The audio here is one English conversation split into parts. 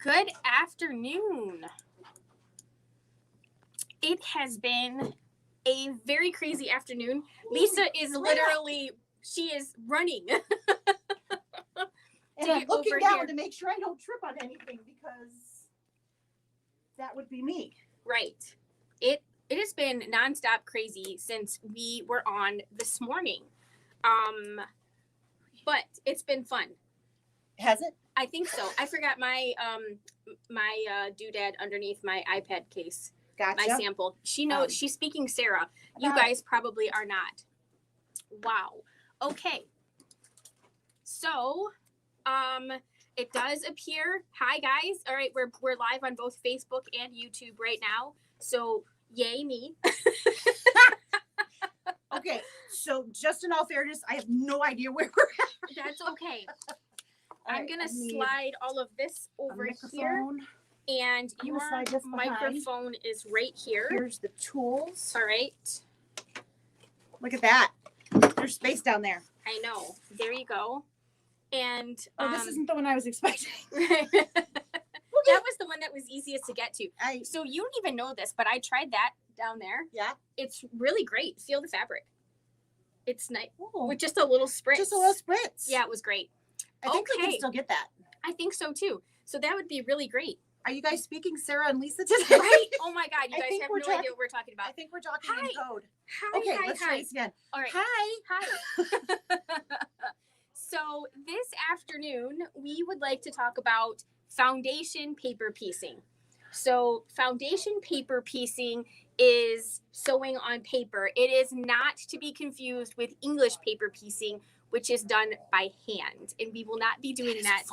Good afternoon. It has been a very crazy afternoon. Lisa is literally, she is running. And I'm looking down to make sure I don't trip on anything because that would be me. Right. It has been nonstop crazy since we were on this morning. But it's been fun. Has it? I think so. I forgot my doodad underneath my iPad case. Gotcha. My sample. She knows. She's speaking Sarah. You guys probably are not. Wow. Okay. So, it does appear. Hi guys. All right, we're live on both Facebook and YouTube right now. So, yay me. Okay. So, just in all fairness, I have no idea where we're at. That's okay. I'm going to slide all of this over here. And your microphone is right here. Here's the tools. All right. Look at that. There's space down there. I know. There you go. And this isn't the one I was expecting. That was the one that was easiest to get to. So you don't even know this, but I tried that down there. Yeah. It's really great. Feel the fabric. It's nice. With just a little spritz. Just a little spritz. Yeah, it was great. I think we can still get that. I think so too. So that would be really great. Are you guys speaking Sarah and Lisa today? Right? Oh my God, you guys have no idea what we're talking about. I think we're talking in code. Hi, okay, hi, let's try this again. All right. Hi. So this afternoon, we would like to talk about foundation paper piecing. So foundation paper piecing is sewing on paper. It is not to be confused with English paper piecing, which is done by hand, and we will not be doing that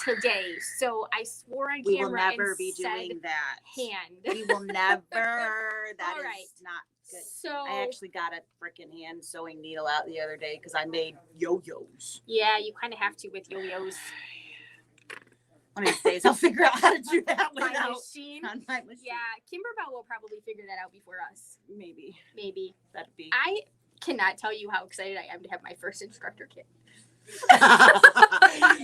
today. So I swore on camera we will never be doing that. Hand. We will never. That is not good. So I actually got a freaking hand sewing needle out the other day because I made yo-yos. Yeah, you kind of have to with yo-yos. One of these days I'll figure out how to do that on my machine. Yeah, Kimberbell will probably figure that out before us. Maybe. That'd be. I cannot tell you how excited I am to have my first instructor kit.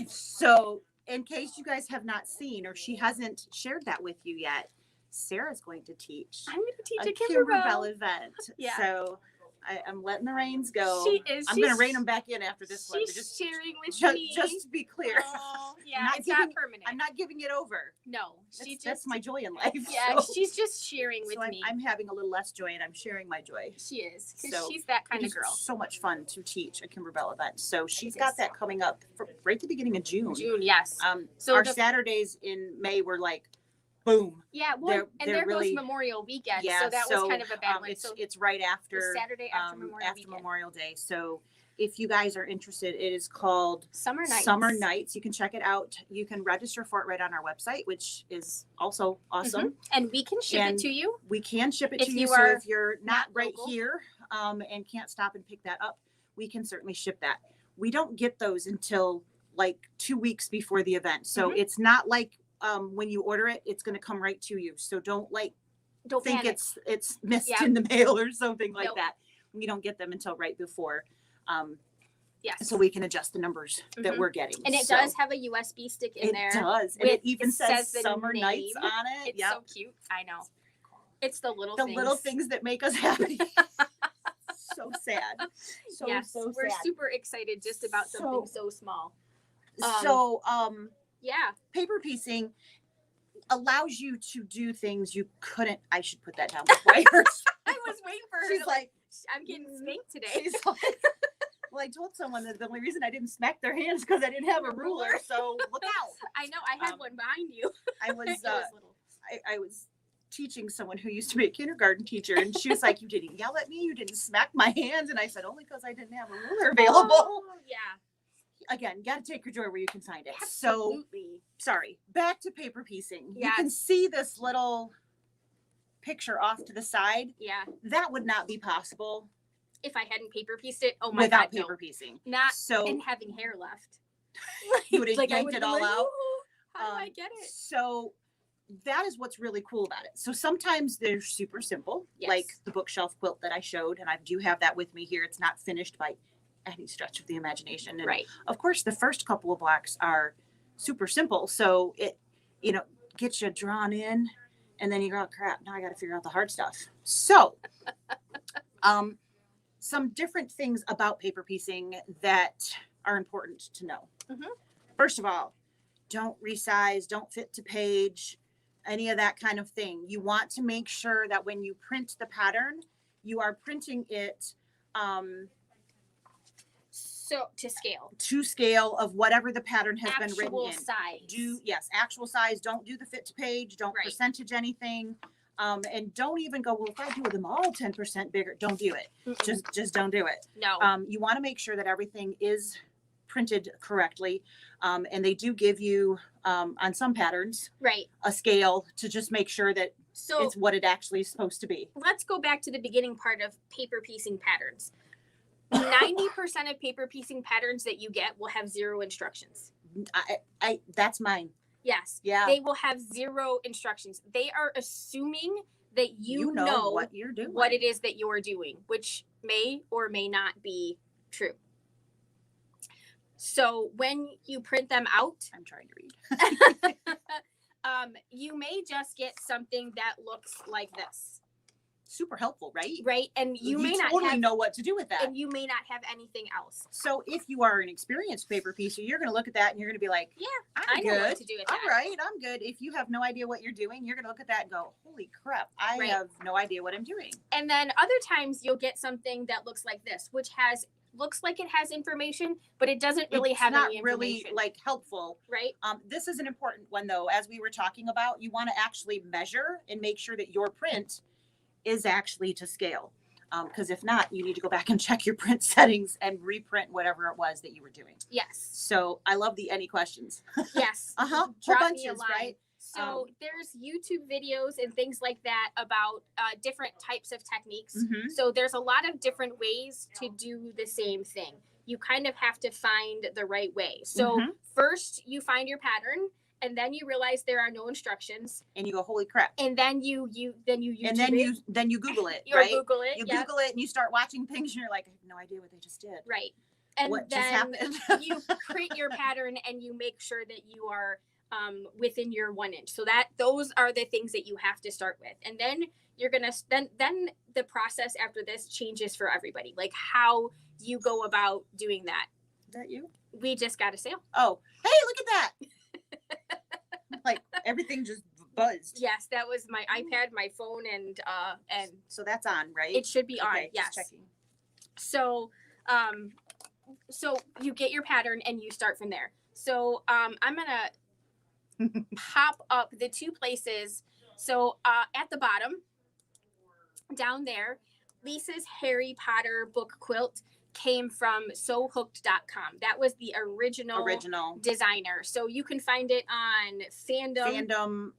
So, in case you guys have not seen or she hasn't shared that with you yet, Sarah's going to teach. I'm going to teach a Kimberbell event. Yeah. So I'm letting the reins go. She is. I'm going to rein them back in after this one. She's sharing with me. Just to be clear. Oh, yeah, it's not permanent. I'm not giving it over. No. That's my joy in life. Yeah, so. She's just sharing with me. I'm having a little less joy and I'm sharing my joy. She is. Because she's that kind of girl. So much fun to teach a Kimberbell event. So she's got that coming up right at the beginning of June. Yes. So our Saturdays in May were like, boom. Yeah, well, there goes Memorial Weekend, so that was kind of a bad one. It's right after Saturday after Memorial Day. So if you guys are interested, it is called Summer Nights. You can check it out. You can register for it right on our website, which is also awesome. Mm-hmm. And we can ship it to you. We can ship it to you. So if you're not right here and can't stop and pick that up, we can certainly ship that. We don't get those until like 2 weeks before the event. So it's not like when you order it, it's going to come right to you. So don't think panic. it's missed in the mail or something like that. We don't get them until right before. Yes. So we can adjust the numbers that we're getting. And it does have a USB stick in there. It does. And it even says Summer Nights on it. It's so cute. I know. It's the little things that make us happy. So sad. So we're super excited just about something so small. Paper piecing allows you to do things you couldn't. I should put that down before I heard. I was waiting for her. She's like, I'm getting spanked today. She's like, well, I told someone that the only reason I didn't smack their hands because I didn't have a ruler. So look out. I know. I had one behind you. I was I was teaching someone who used to be a kindergarten teacher, and she was like, "You didn't yell at me. You didn't smack my hands." And I said, "Only because I didn't have a ruler available." Oh, yeah. Again, you got to take your joy where you can find it. Absolutely. So, sorry. Back to paper piecing. Yes. You can see this little picture off to the side. Yeah. That would not be possible if I hadn't paper pieced it. Oh my without God, paper piecing. And having hair left. You would have yanked it all out. How do I get it? So that is what's really cool about it. So sometimes they're super simple, like the bookshelf quilt that I showed, and I do have that with me here. It's not finished by any stretch of the imagination. And of course, the first couple of blocks are super simple. So get you drawn in, and then you go, oh, crap, now I got to figure out the hard stuff. So, some different things about paper piecing that are important to know. Mm-hmm. First of all, don't resize, don't fit to page, any of that kind of thing. You want to make sure that when you print the pattern, you are printing it so to scale of whatever the pattern has been written in. Actual size. Don't do the fit to page. Don't percentage anything. And don't even go, well, if I do them all 10% bigger, don't do it. Mm-mm. Just don't do it. No. You want to make sure that everything is printed correctly. And they do give you, on some patterns, a scale to just make sure that it's what it actually is supposed to be. Let's go back to the beginning part of paper piecing patterns. 90% of paper piecing patterns that you get will have 0 instructions. That's mine. Yes. Yeah. They will have 0 instructions. They are assuming that you know what you're doing, what it is that you're doing, which may or may not be true. So when you print them out, I'm trying to read. You may just get something that looks like this. Super helpful, right? Right. And you may not totally know what to do with that. And you may not have anything else. So if you are an experienced paper piecer, you're going to look at that and you're going to be like, yeah, I know what to do with that. All right, I'm good. If you have no idea what you're doing, you're going to look at that and go, holy crap, I have no idea what I'm doing. And then other times you'll get something that looks like this, which looks like it has information, but it doesn't really have any information. It's not really helpful. Right. This is an important one though. As we were talking about, you want to actually measure and make sure that your print is actually to scale. Because if not, you need to go back and check your print settings and reprint whatever it was that you were doing. Yes. So I love the any questions. Yes. Whole bunches, right? So there's YouTube videos and things like that about different types of techniques. Mm-hmm. So there's a lot of different ways to do the same thing. You kind of have to find the right way. So first you find your pattern, and then you realize there are no instructions, and you go, holy crap. And then you YouTube then you Google it, right? Google it. You Google it and you start watching things and you're like, I have no idea what they just did. Right. And what then you print your pattern and you make sure that you are within your 1 inch. So those are the things that you have to start with. And then you're going to then the process after this changes for everybody. Like how you go about doing that. Is that you? We just got a sale. Oh, hey, look at that. Like everything just buzzed. Yes, that was my iPad, my phone, and so that's on, right? It should be on. Yes. Just checking. So so you get your pattern and you start from there. So I'm gonna pop up the 2 places. So at the bottom, down there, Lisa's Harry Potter book quilt came from sewhooked.com. That was the original designer. So you can find it on Fandom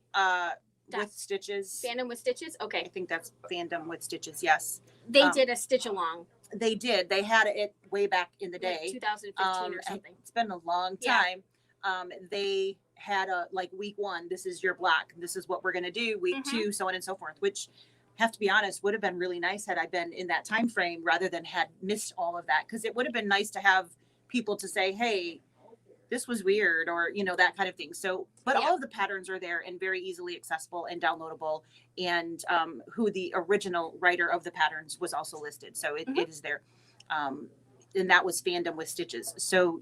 with Stitches. Fandom with Stitches? Okay. I think that's Fandom with Stitches, yes. They did a stitch along. They did. They had it way back in the day. Like 2015 or something. It's been a long time. Yeah. They had week 1, this is your block. This is what we're going to do. Week 2, so on and so forth, which, have to be honest, would have been really nice had I been in that time frame rather than had missed all of that. Because it would have been nice to have people to say, hey, this was weird, or, that kind of thing. So, but all of the patterns are there and very easily accessible and downloadable. And who the original writer of the patterns was also listed. So it is there. And that was Fandom with Stitches. So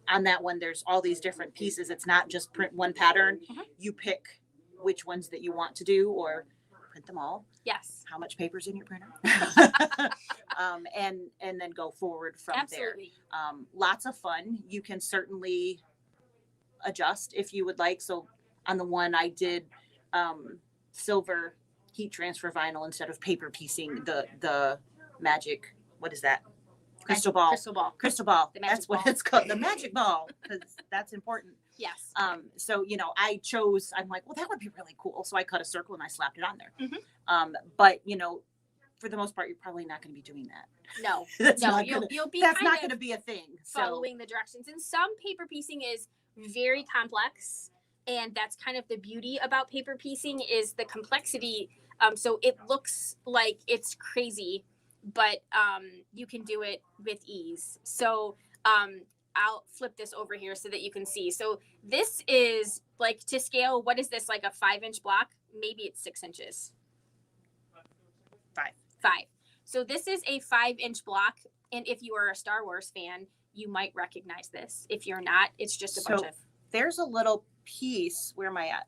on that one, there's all these different pieces. It's not just print one pattern. You pick which ones that you want to do, or print them all. Yes. How much paper's in your printer? And then go forward from there. Lots of fun. You can certainly adjust if you would like. So on the one I did silver heat transfer vinyl instead of paper piecing the magic. What is that? Crystal ball. That's what it's called. The magic ball, because that's important. Yes. So, I chose, I'm like, well, that would be really cool. So I cut a circle and I slapped it on there. But, for the most part, you're probably not going to be doing that. No, you'll be that's not going to be a thing. Following the directions. And some paper piecing is very complex. And that's kind of the beauty about paper piecing is the complexity. So it looks like it's crazy, but you can do it with ease. So I'll flip this over here so that you can see. So this is like to scale. What is this, like a 5-inch block? Maybe it's 6 inches. 5. So this is a 5-inch block. And if you are a Star Wars fan, you might recognize this. If you're not, it's just a bunch of. There's a little piece. Where am I at?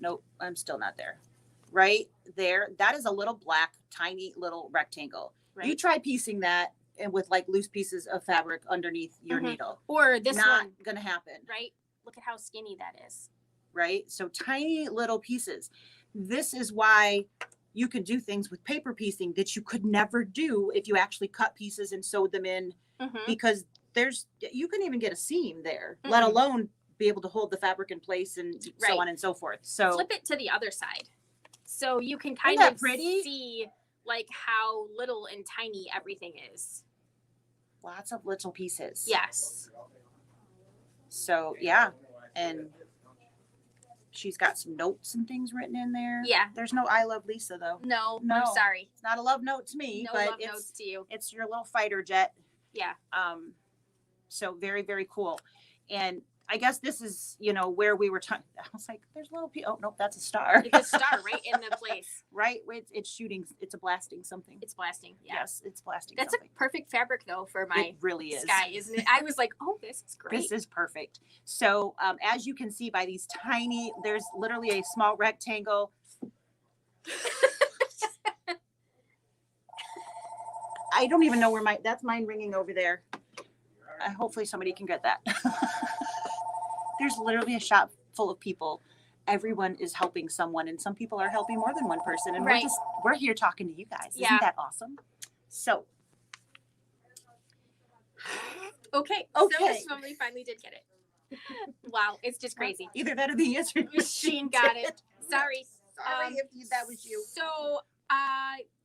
Nope, I'm still not there. Right there. That is a little black, tiny little rectangle. Right. You try piecing that and with like loose pieces of fabric underneath your needle. Or this not one. Gonna happen. Right? Look at how skinny that is. Right? So tiny little pieces. This is why you can do things with paper piecing that you could never do if you actually cut pieces and sewed them in, because you can even get a seam there, let alone be able to hold the fabric in place and so on and so forth. So flip it to the other side. So you can kind of see like how little and tiny everything is. Lots of little pieces. Yes. So yeah. And she's got some notes and things written in there. Yeah. There's no I love Lisa though. No. I'm sorry. It's not a love note to me, no but love notes to you. It's your little fighter jet. Yeah. So very, very cool. And I guess this is, where we were talking. I was like, there's a little oh, nope, that's a star. It's a star right in the place. Right? It's shooting. It's a blasting something. It's blasting. Yeah. Yes, it's blasting That's something. A perfect fabric, though, for my it really is. sky, isn't it? I was like, oh, this is great. This is perfect. So as you can see by these tiny, there's literally a small rectangle. I don't even know where that's mine ringing over there. Hopefully somebody can get that. There's literally a shop full of people. Everyone is helping someone, and some people are helping more than one person. And we're here talking to you guys. Yeah. Isn't that awesome? So. Okay. So we finally did get it. Wow. It's just crazy. Either that or the answering machine got it. Sorry. Sorry if that was you. So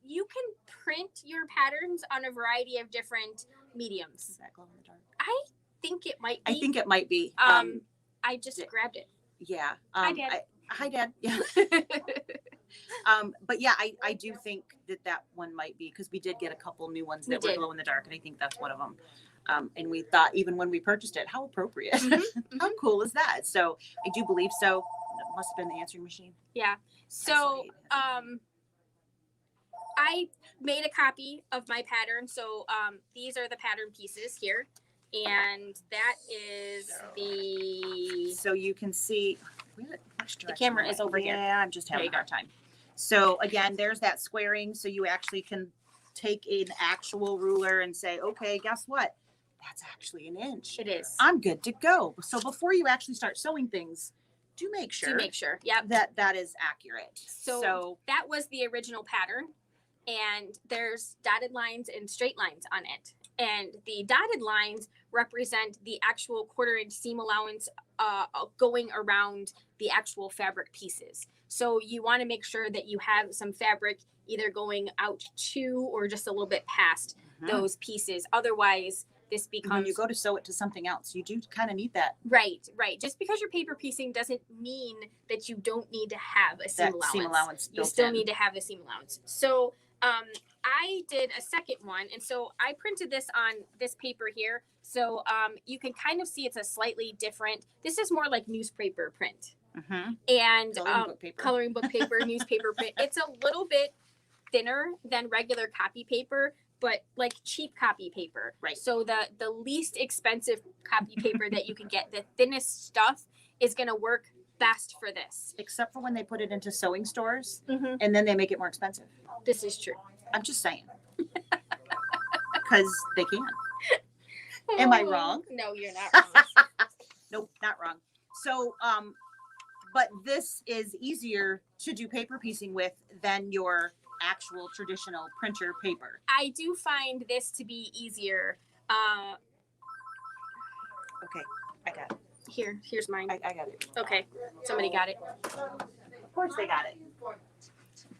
you can print your patterns on a variety of different mediums. Is that glow in the dark? I think it might be. I think it might be. I just grabbed it. Yeah. Hi, Dad. Hi, Dad. Yeah. But yeah, I do think that one might be, because we did get a couple new ones that were glow in the dark, and I think that's one of them. And we thought, even when we purchased it, how appropriate. How cool is that? So I do believe so. It must have been the answering machine. Yeah. So I made a copy of my pattern. So these are the pattern pieces here. And that is so you can see the camera is over here. Yeah, I'm just having a hard time. So again, there's that squaring. So you actually can take an actual ruler and say, okay, guess what? That's actually an inch. It is. I'm good to go. So before you actually start sewing things, do make sure. Yeah. That is accurate. So that was the original pattern. And there's dotted lines and straight lines on it. And the dotted lines represent the actual 1/4 inch seam allowance going around the actual fabric pieces. So you want to make sure that you have some fabric either going out to or just a little bit past those pieces. Otherwise, this becomes... When you go to sew it to something else, you do kind of need that. Right. Just because you're paper piecing doesn't mean that you don't need to have a seam allowance. You still need to have a seam allowance. So I did a second one, and so I printed this on this paper here. So you can kind of see it's a slightly different. This is more like newspaper print, and coloring book paper, newspaper print. It's a little bit thinner than regular copy paper, but like cheap copy paper. Right. So the least expensive copy paper that you can get, the thinnest stuff, is going to work best for this. Except for when they put it into sewing stores and then they make it more expensive. This is true. I'm just saying. Because they can. Am I wrong? No, you're not wrong. Nope, not wrong. So, but this is easier to do paper piecing with than your actual traditional printer paper. I do find this to be easier. Okay, I got it. Here's mine. I got it. Okay, somebody got it. Of course they got it.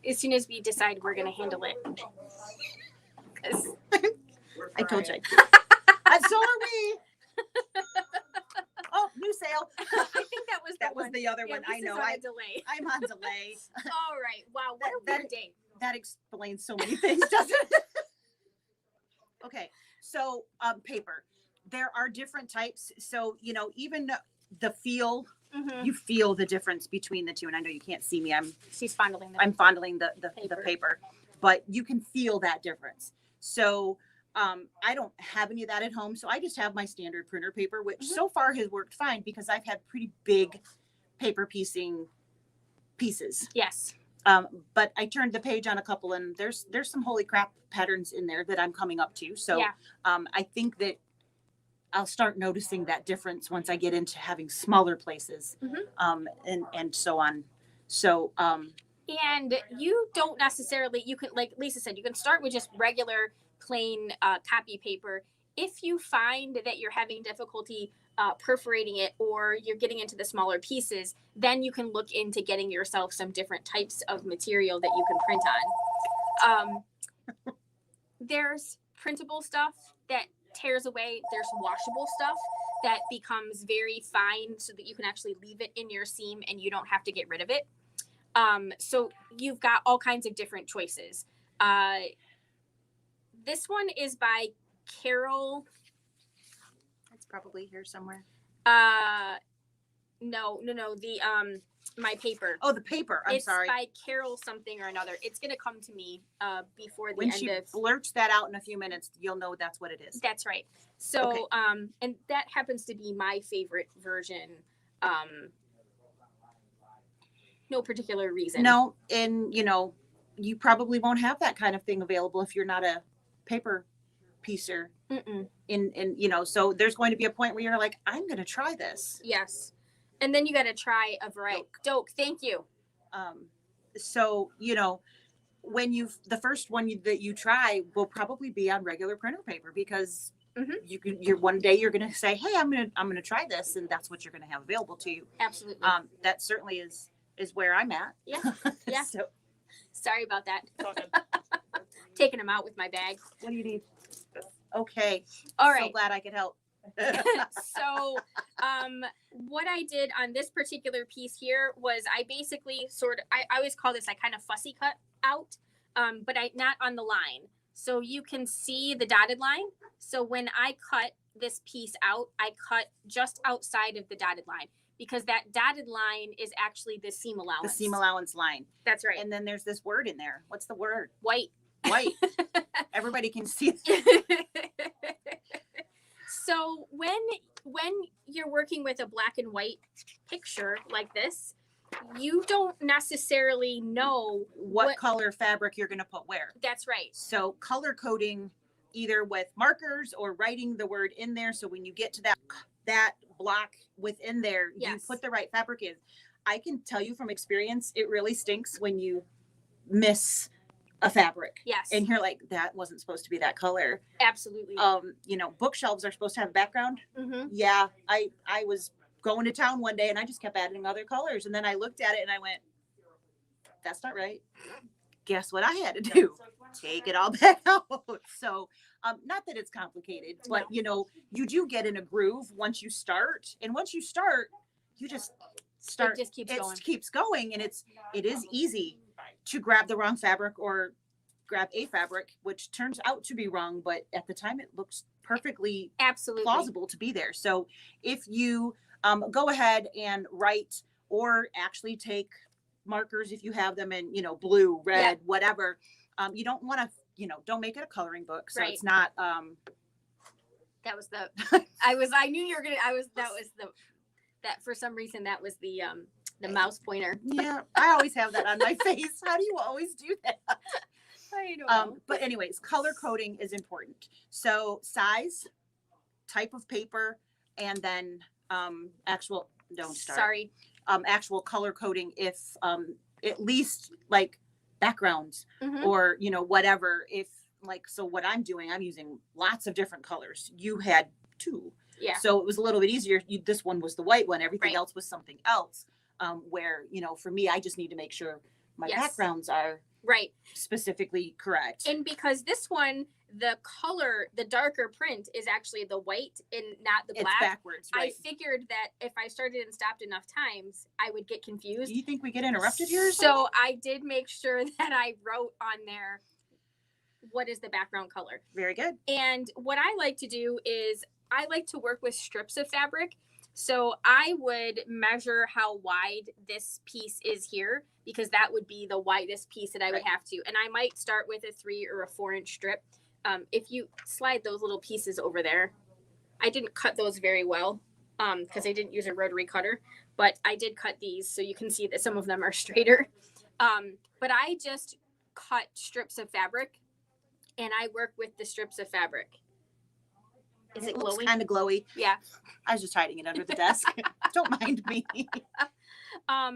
As soon as we decide we're going to handle it. I told you. And so are we. Oh, new sale. I think that was the other one. I know. Delay. I'm on delay. All right. Wow. What a weird day. That explains so many things, doesn't it? Okay. So paper. there are different types. So, even the feel, Mm-hmm. you feel the difference between the two. And I know you can't see me. She's fondling I'm fondling the paper, but you can feel that difference. So I don't have any of that at home. So I just have my standard printer paper, which so far has worked fine because I've had pretty big paper piecing pieces. Yes. But I turned the page on a couple and there's some holy crap patterns in there that I'm coming up to. So Yeah. I think that I'll start noticing that difference once I get into having smaller places, and so on. So, and you don't necessarily, you can, like Lisa said, you can start with just regular plain copy paper. If you find that you're having difficulty perforating it or you're getting into the smaller pieces, then you can look into getting yourself some different types of material that you can print on. There's printable stuff that tears away. There's washable stuff that becomes very fine so that you can actually leave it in your seam and you don't have to get rid of it. So you've got all kinds of different choices. This one is by Carol. it's probably here somewhere. No. The my paper. Oh, the paper. I'm sorry. It's by Carol something or another. It's gonna come to me before the when end she of. blurts that out in a few minutes, you'll know that's what it is. That's right. So Okay. And that happens to be my favorite version. No particular reason. No, and you probably won't have that kind of thing available if you're not a paper piecer. Mm-mm. So there's going to be a point where you're like, I'm going to try this. Yes. And then you got to try a variety. Doke. Thank you. So, when the first one that you try will probably be on regular printer paper because you're one day you're going to say, hey, I'm going to try this. And that's what you're going to have available to you. Absolutely. That certainly is where I'm at. Yeah. Yeah. So sorry about that. Taking them out with my bag. What do you need? Okay. All right. So glad I could help. So what I did on this particular piece here was I basically I always call this, I kind of fussy cut out, but not on the line. So you can see the dotted line. So when I cut this piece out, I cut just outside of the dotted line because that dotted line is actually the seam allowance. The seam allowance line. That's right. And then there's this word in there. What's the word? White. Everybody can see it. So when you're working with a black and white picture like this, you don't necessarily know what color fabric you're going to put where. That's right. So color coding either with markers or writing the word in there. So when you get to that block within there, you put the right fabric in. I can tell you from experience, it really stinks when you miss a fabric. Yes. And you're like, that wasn't supposed to be that color. Absolutely. Bookshelves are supposed to have a background. Mm-hmm. Yeah. I was going to town one day and I just kept adding other colors. And then I looked at it and I went, that's not right. Guess what I had to do? Take it all back out. So, not that it's complicated, but you do get in a groove once you start. And once you start, you just start. It just keeps going. It keeps going. And it is easy to grab the wrong fabric or grab a fabric, which turns out to be wrong. But at the time it looks perfectly plausible to be there. So if you go ahead and write or actually take markers, if you have them in, blue, red, whatever, you don't want to, don't make it a coloring book. So it's not, that was I knew you were going to, that for some reason, that was the mouse pointer. Yeah. I always have that on my face. How do you always do that? I don't know. But anyways, color coding is important. So size, type of paper, and then actual color coding if at least like backgrounds or whatever. If so what I'm doing, I'm using lots of different colors. You had two. Yeah. So it was a little bit easier. This one was the white one. Everything else was something else. Where, for me, I just need to make sure my backgrounds are specifically correct. And because this one, the color, the darker print is actually the white and not the black. It's backwards, right? I figured that if I started and stopped enough times, I would get confused. Do you think we get interrupted here? So I did make sure that I wrote on there what is the background color. Very good. And what I like to do is I like to work with strips of fabric. So I would measure how wide this piece is here, because that would be the widest piece that I would have to. And I might start with a 3 or a 4-inch strip. If you slide those little pieces over there, I didn't cut those very well because I didn't use a rotary cutter, but I did cut these so you can see that some of them are straighter. But I just cut strips of fabric and I work with the strips of fabric. Is it glowing? Kind of glowy. Yeah. I was just hiding it under the desk. Don't mind me.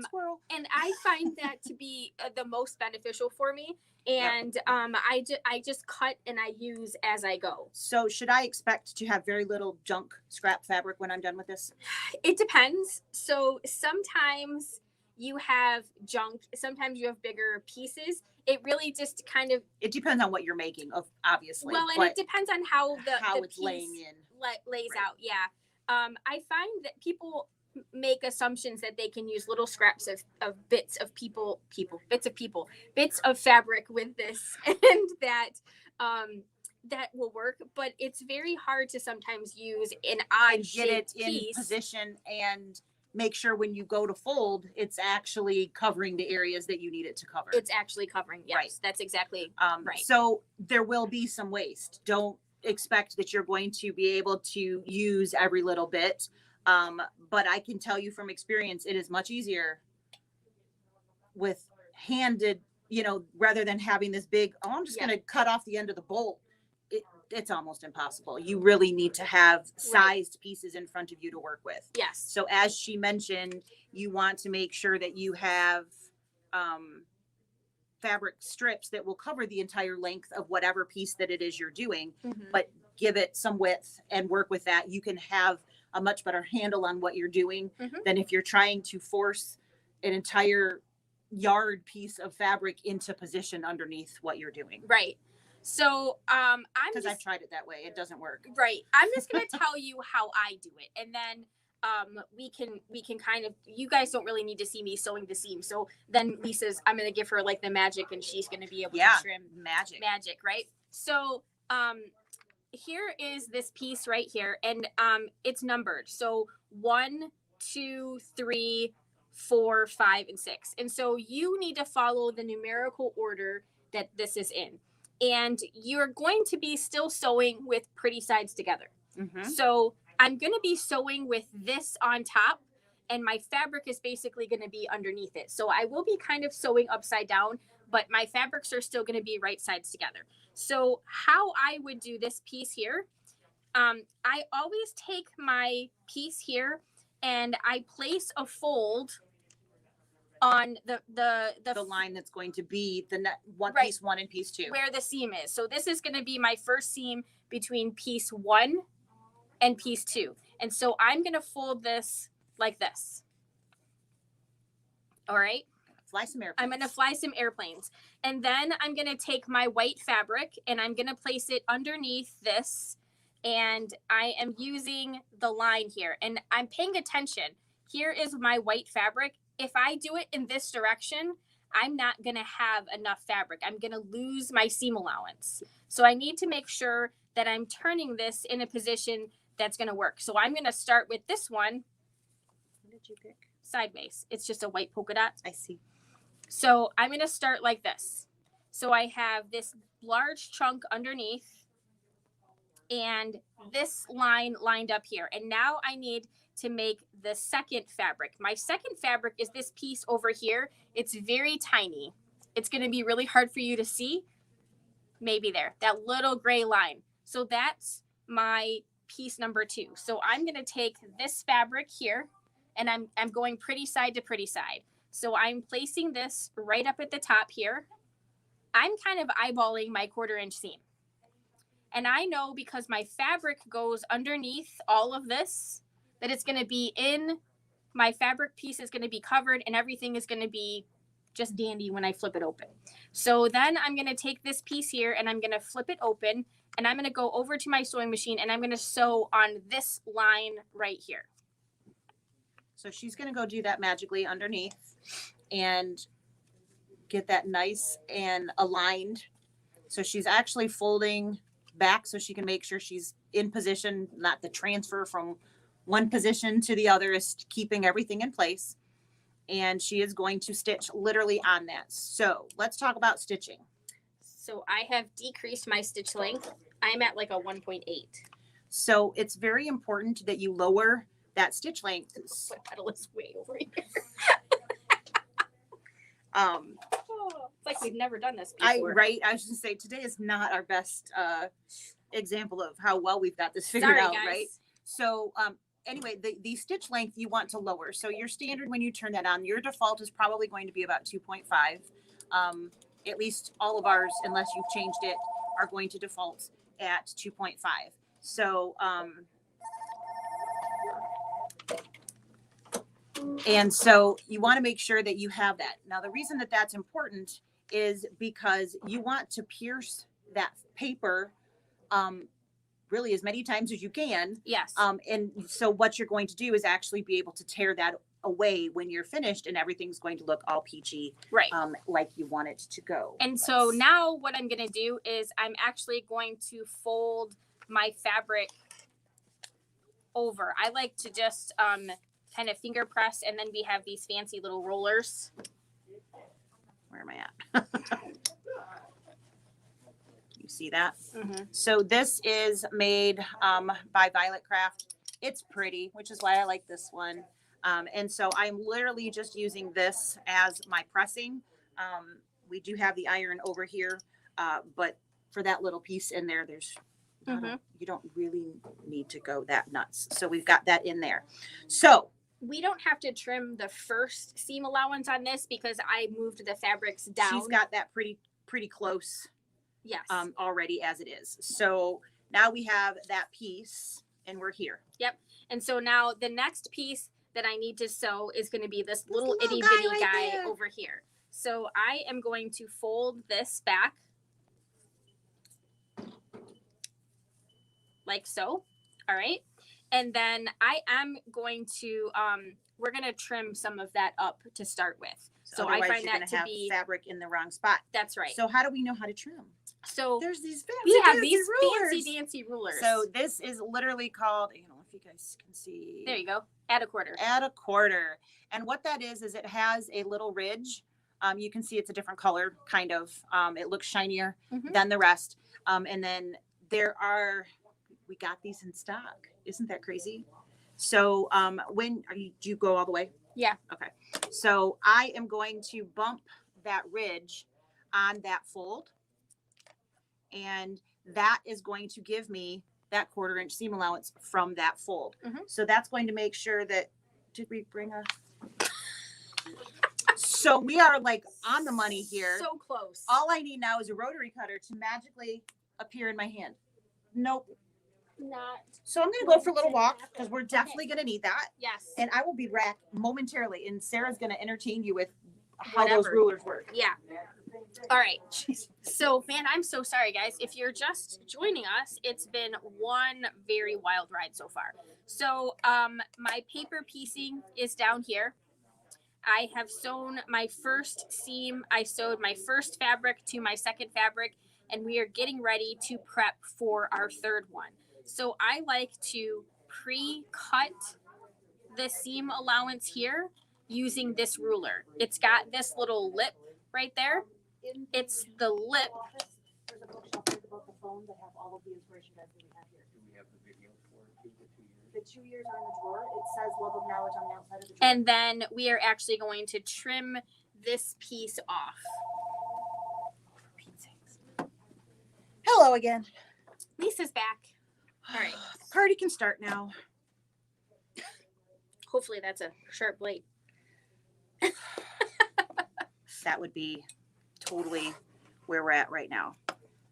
Squirrel. And I find that to be the most beneficial for me. And I just cut and I use as I go. So should I expect to have very little junk scrap fabric when I'm done with this? It depends. So sometimes you have junk, sometimes you have bigger pieces. It really just kind of, it depends on what you're making, obviously. Well, and it depends on how the it's piece laying in lays out. Yeah. I find that people make assumptions that they can use little scraps of bits of fabric with this, and that that will work, but it's very hard to sometimes use an odd shaped piece. In position and make sure when you go to fold, it's actually covering the areas that you need it to cover. It's actually covering. Yes, right. That's exactly right. So there will be some waste. Don't expect that you're going to be able to use every little bit. But I can tell you from experience, it is much easier with handed, rather than having this big, I'm just going to cut off the end of the bolt. It's almost impossible. You really need to have sized pieces in front of you to work with. Yes. So as she mentioned, you want to make sure that you have fabric strips that will cover the entire length of whatever piece that it is you're doing, but give it some width and work with that. You can have a much better handle on what you're doing than if you're trying to force an entire yard piece of fabric into position underneath what you're doing. Right. So because I've tried it that way, it doesn't work. Right. I'm just going to tell you how I do it, and then we can kind of, you guys don't really need to see me sewing the seam. So then Lisa's, I'm going to give her like the magic, and she's going to be able to trim magic, right? So here is this piece right here, and it's numbered. So 1, 2, 3, 4, 5, and 6. And so you need to follow the numerical order that this is in. And you're going to be still sewing with pretty sides together. So I'm going to be sewing with this on top, and my fabric is basically going to be underneath it. So I will be kind of sewing upside down, but my fabrics are still going to be right sides together. So how I would do this piece here, I always take my piece here and I place a fold on the line that's going to be the piece 1 and piece 2, where the seam is. So this is going to be my first seam between piece 1 and piece 2. And so I'm going to fold this like this. All right. Fly some airplanes. I'm going to fly some airplanes. And then I'm going to take my white fabric and I'm going to place it underneath this. And I am using the line here. And I'm paying attention. Here is my white fabric. If I do it in this direction, I'm not going to have enough fabric. I'm going to lose my seam allowance. So I need to make sure that I'm turning this in a position that's going to work. So I'm going to start with this one. What did you pick? Sideways. It's just a white polka dot. I see. So I'm going to start like this. So I have this large chunk underneath and this line lined up here. And now I need to make the second fabric. My second fabric is this piece over here. It's very tiny. It's going to be really hard for you to see. Maybe there, that little gray line. So that's my piece number 2. So I'm going to take this fabric here and I'm going pretty side to pretty side. So I'm placing this right up at the top here. I'm kind of eyeballing my 1/4 inch seam. And I know because my fabric goes underneath all of this, that it's going to be in, my fabric piece is going to be covered and everything is going to be just dandy when I flip it open. So then I'm going to take this piece here and I'm going to flip it open and I'm going to go over to my sewing machine and I'm going to sew on this line right here. So she's going to go do that magically underneath and get that nice and aligned. So she's actually folding back so she can make sure she's in position, not the transfer from one position to the other, is keeping everything in place. And she is going to stitch literally on that. So let's talk about stitching. So I have decreased my stitch length. I'm at like a 1.8. So it's very important that you lower that stitch length. My pedal is way over here. It's like we've never done this before. I was just say today is not our best example of how well we've got this figured out, guys. Right? So anyway, the stitch length you want to lower. So your standard when you turn that on, your default is probably going to be about 2.5. At least all of ours, unless you've changed it, are going to default at 2.5. So and so you want to make sure that you have that. Now, the reason that that's important is because you want to pierce that paper really as many times as you can. Yes. And so what you're going to do is actually be able to tear that away when you're finished, and everything's going to look all peachy, right? Like you want it to go. And so now what I'm going to do is I'm actually going to fold my fabric over. I like to just kind of finger press, and then we have these fancy little rollers. Where am I at? You see that? Mm-hmm. So this is made by Violet Craft. It's pretty, which is why I like this one. And so I'm literally just using this as my pressing. We do have the iron over here, but for that little piece in there, there's you don't really need to go that nuts. So we've got that in there. So we don't have to trim the first seam allowance on this because I moved the fabrics down. She's got that pretty close. Yes. Already as it is. So now we have that piece and we're here. Yep. And so now the next piece that I need to sew is going to be this little itty bitty guy over here. So I am going to fold this back like so. All right. And then I am going to, we're going to trim some of that up to start with. So I find that to be fabric in the wrong spot. That's right. So how do we know how to trim? So there's these fancy fancy rulers. So this is literally called, I don't know if you guys can see. There you go. Add a quarter. Add a quarter. And what that is it has a little ridge. You can see it's a different color, kind of. It looks shinier than the rest. And then we got these in stock. Isn't that crazy? So do you go all the way? Yeah. Okay. So I am going to bump that ridge on that fold. And that is going to give me that 1/4 inch seam allowance from that fold. So that's going to make sure that, did we bring a, so we are like on the money here. So close. All I need now is a rotary cutter to magically appear in my hand. Nope. Not. So I'm going to go for a little walk because we're definitely going to need that. Yes. And I will be back momentarily, and Sarah's going to entertain you with how those rulers work. Yeah. All right. So, man, I'm so sorry, guys. If you're just joining us, it's been one very wild ride so far. So, my paper piecing is down here. I have sewn my first seam. I sewed my first fabric to my second fabric, and we are getting ready to prep for our third one. So I like to pre-cut the seam allowance here using this ruler. It's got this little lip right there. It's the lip. There's a bookshelf right above the phone that have all of the inspiration guides that we have here. Do we have the video for the 2 years? The 2 years are in the drawer. It says Love of Knowledge on the outside of the drawer. And then we are actually going to trim this piece off. Hello again. Lisa's back. All right. Party can start now. Hopefully that's a sharp blade. That would be totally where we're at right now.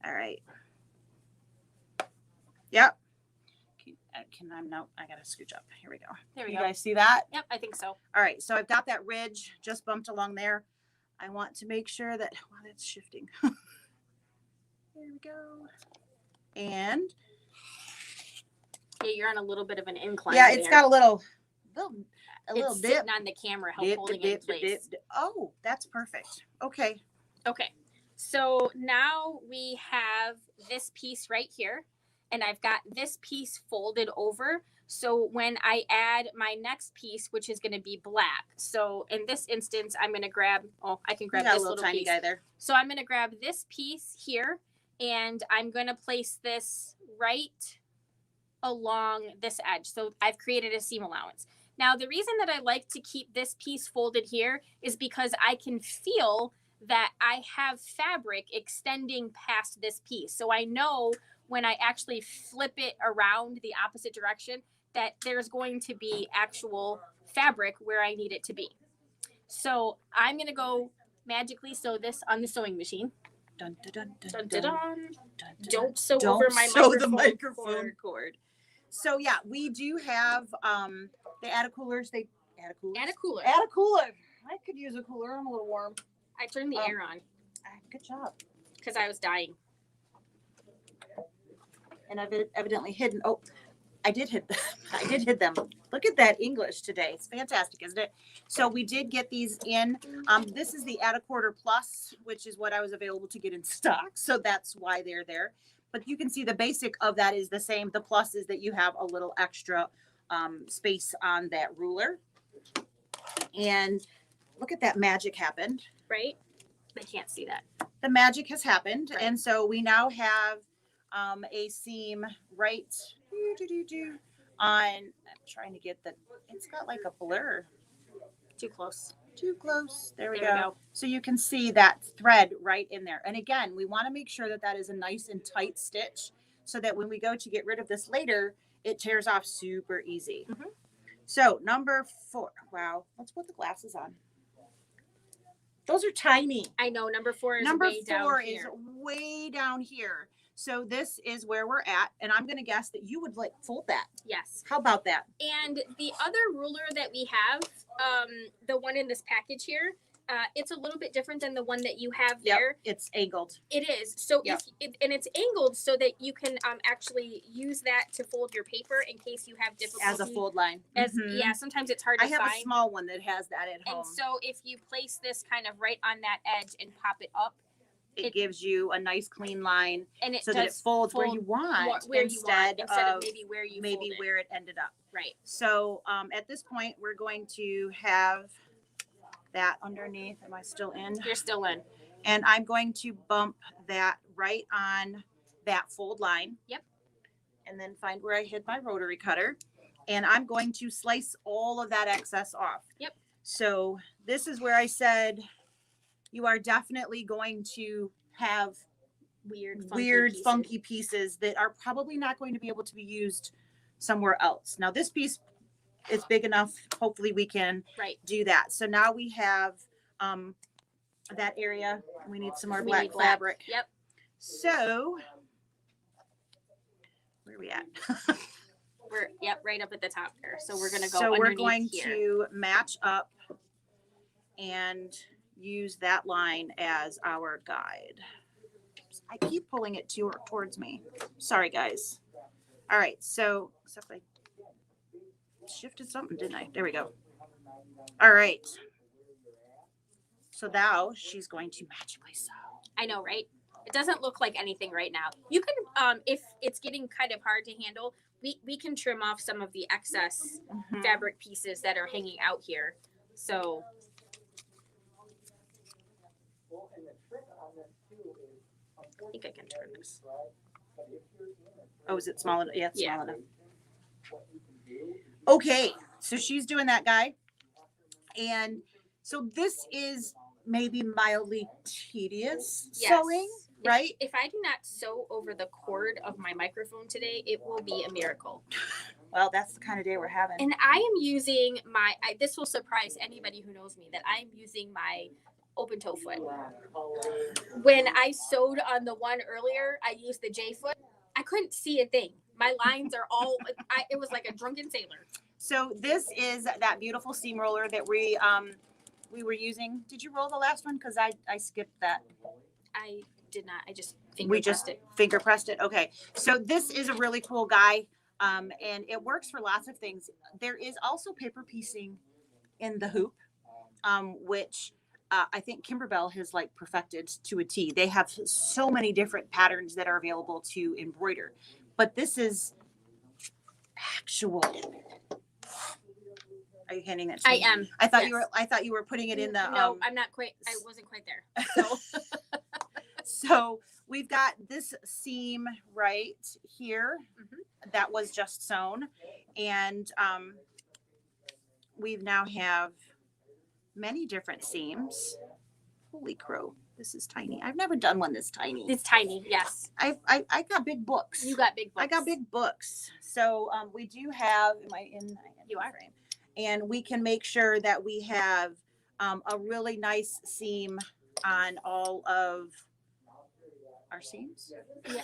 All right. Yep. I gotta scooch up. Here we go. There we go. You guys see that? Yep, I think so. All right. So I've got that ridge just bumped along there. I want to make sure that, wow, that's shifting. There we go. And yeah, you're on a little bit of an incline. Yeah, it's got a little it's dip. sitting on the camera, holding it in place. Oh, that's perfect. Okay. Okay. So now we have this piece right here. and I've got this piece folded over. So when I add my next piece, which is going to be black. So in this instance, I'm going to grab, I can grab You got this a little tiny piece. guy there. So I'm going to grab this piece here, and I'm going to place this right along this edge. So I've created a seam allowance. Now, the reason that I like to keep this piece folded here is because I can feel that I have fabric extending past this piece. So I know when I actually flip it around the opposite direction that there's going to be actual fabric where I need it to be. So I'm going to go magically sew this on the sewing machine. Dun, dun, dun, dun, Dun, dun, dun, dun, dun. dun, Don't sew Don't over my sew microphone, the microphone cord. So yeah, we do have the add a coolers. They add a cooler. Add a cooler. Add a cooler. I could use a cooler. I'm a little warm. I turned the air on Good job. because I was dying. And I've evidently hidden. Oh, I did hit them. Look at that English today. It's fantastic, isn't it? So we did get these in. This is the Add a Quarter Plus, which is what I was available to get in stock. So that's why they're there. But you can see the basic of that is the same. The plus is that you have a little extra space on that ruler. And look at that magic happened. Right? They can't see that. The magic has happened. Right. And so we now have a seam right on, I'm trying to get it's got like a blur. Too close. Too close. There we There we go. go. So you can see that thread right in there. And again, we want to make sure that that is a nice and tight stitch so that when we go to get rid of this later, it tears off super easy. Mhm. So number 4. Wow. Let's put the glasses on. Those are tiny. I know number 4 is Number way down 4 here. is way down here. So this is where we're at. And I'm going to guess that you would like fold that. Yes. How about that? And the other ruler that we have, the one in this package here, it's a little bit different than the one that you have there. It's angled. It is. So Yep. and it's angled so that you can actually use that to fold your paper in case you have difficulty. As a fold line. Mhm. Yeah, sometimes it's hard to I have find. a small one that has that at home. And so if you place this kind of right on that edge and pop it up, it gives you a nice clean line and it so does that it folds where you want instead of maybe where you maybe fold it. where it ended up. Right. So at this point, we're going to have that underneath. Am I still in? You're still in. And I'm going to bump that right on that fold line. Yep. And then find where I hid my rotary cutter. And I'm going to slice all of that excess off. Yep. So this is where I said you are definitely going to have weird, funky pieces that are probably not going to be able to be used somewhere else. Now this piece is big enough. Hopefully we can do that. So now we have that area. We need some more black fabric. Yep. So where are we at? We're right up at the top there. So we're gonna go. So we're going here. to match up and use that line as our guide. I keep pulling it towards me. Sorry, guys. All right, so except I shifted something, didn't I? There we go. All right. So now she's going to magically sew. I know, right? It doesn't look like anything right now. You can, if it's getting kind of hard to handle, we can trim off some of the excess fabric pieces that are hanging out here. So. I think I can turn this. Oh, is it small enough? Yeah, it's small enough. Okay, so she's doing that guy. And so this is maybe mildly tedious sewing, right? If I do not sew over the cord of my microphone today, it will be a miracle. Well, that's the kind of day we're having. And I am using this will surprise anybody who knows me, that I'm using my open toe foot. When I sewed on the one earlier, I used the J foot. I couldn't see a thing. My lines are all, it was like a drunken sailor. So this is that beautiful seam roller that we were using. Did you roll the last one? Because I skipped that. I did not. I just finger pressed it. Okay. So this is a really cool guy. And it works for lots of things. There is also paper piecing in the hoop, which I think Kimberbell has like perfected to a T. They have so many different patterns that are available to embroider. but this is actual. Are you handing that to me? I am. I thought Yes. you were putting it in the. No, I'm not quite. I wasn't quite there. So So we've got this seam right here that was just sewn, and we now have many different seams. Holy crow, this is tiny. I've never done one this tiny. it's tiny. Yes, I got big books. you got big books. I got big books. So we do have. Am I in? You are. Frame. And we can make sure that we have a really nice seam on all of our seams. Yeah.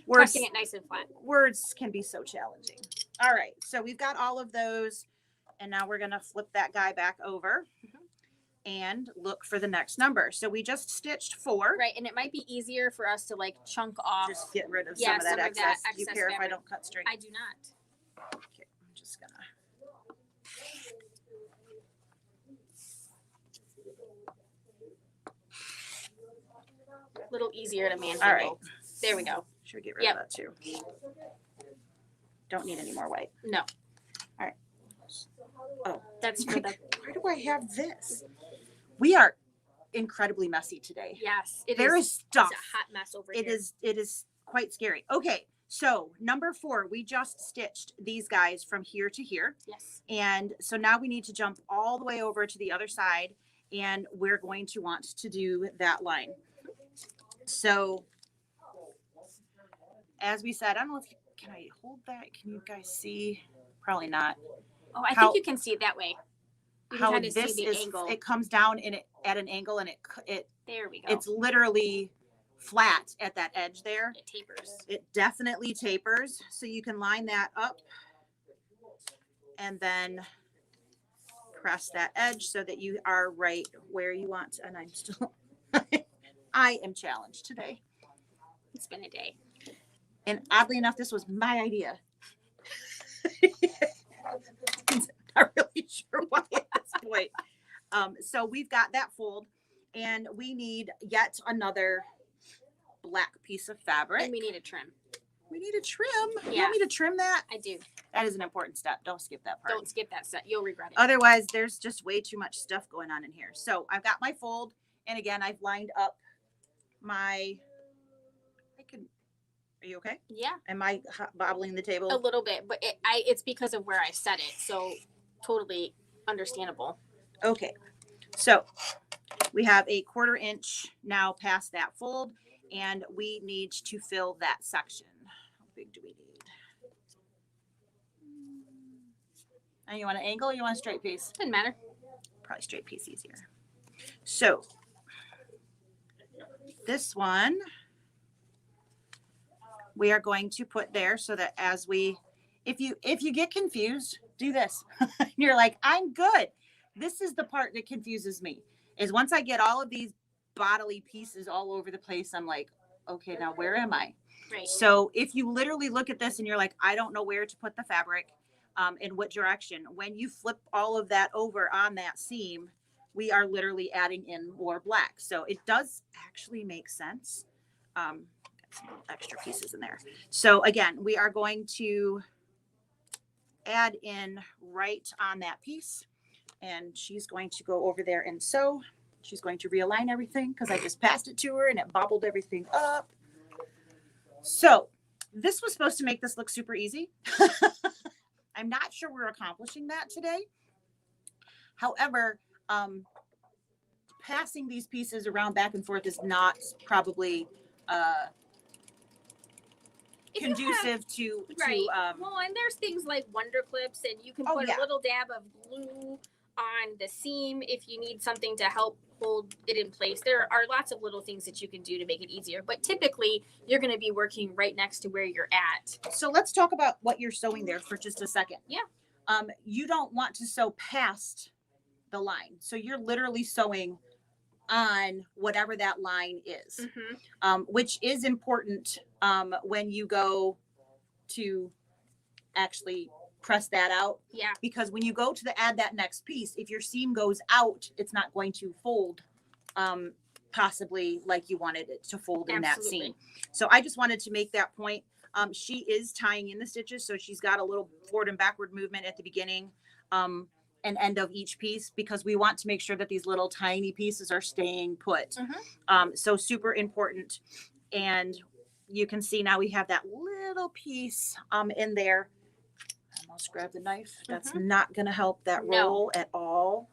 Words, Pressing it nice and flat. words can be so challenging. All right, so we've got all of those, and now we're gonna flip that guy back over and look for the next number. So we just stitched 4. Right, and it might be easier for us to like chunk off. Just get rid of Yeah, some of that some of that excess. Do you excess care if I fabric. don't cut straight? I do not. Okay, I'm just gonna. A little easier to manhandle. All right. There we go. Should we get rid of that too? Don't need any more white. No. All right. Oh, That's for the. where do I have this? We are incredibly messy today. Yes. It There is. is stuff. It's a hot mess over It here. is quite scary. Okay, so number 4, we just stitched these guys from here to here. Yes. And so now we need to jump all the way over to the other side, and we're going to want to do that line. So as we said, I don't know if can I hold that? Can you guys see? Probably not. Oh, I How- think you can see it that way. You can How kind of this see the is, angle. it comes down and it at an angle, and it There we go. it's literally flat at that edge there. It tapers. It definitely tapers, so you can line that up and then press that edge so that you are right where you want. And I'm still I am challenged today, It's been a day. and oddly enough, this was my idea. Not really sure why at this point. So we've got that fold, and we need yet another black piece of fabric. And we need a trim. We need a trim. You Yeah. want me to trim that? I do. That is an important step. Don't skip that part. Don't skip that set. You'll regret it. Otherwise, there's just way too much stuff going on in here. So I've got my fold, and again, I've lined up my. Are you okay? Yeah, Am I bobbling the table? a little bit, but it's because of where I set it. So totally understandable. Okay. So we have a 1/4 inch now past that fold, and we need to fill that section. How big do we need? And you want an angle or you want a straight piece? Doesn't matter. Probably straight piece easier. So this one we are going to put there so that as we, if you get confused, do this. You're like, I'm good. This is the part that confuses me, is once I get all of these bodily pieces all over the place, I'm like, okay, now where am I? Right. So if you literally look at this and you're like, I don't know where to put the fabric, in what direction, when you flip all of that over on that seam, we are literally adding in more black. So it does actually make sense. Got some extra pieces in there. So again, we are going to add in right on that piece, and she's going to go over there and sew. She's going to realign everything because I just passed it to her and it bobbled everything up. So this was supposed to make this look super easy. I'm not sure we're accomplishing that today. However, passing these pieces around back and forth is not probably If you have- conducive to Right. Well, and there's things like Wonder Clips, and you can Oh, put yeah. a little dab of glue on the seam if you need something to help hold it in place. There are lots of little things that you can do to make it easier, but typically you're going to be working right next to where you're at. So let's talk about what you're sewing there for just a second. Yeah. You don't want to sew past the line. So you're literally sewing on whatever that line is, which is important when you go to actually press that out. Yeah. Because when you go to add that next piece, if your seam goes out, it's not going to fold possibly like you wanted it to fold in that Absolutely. seam. So I just wanted to make that point. She is tying in the stitches, so she's got a little forward and backward movement at the beginning and end of each piece, because we want to make sure that these little tiny pieces are staying put. So super important. And you can see now we have that little piece in there. I almost grabbed the knife. That's not going to help that roll at all.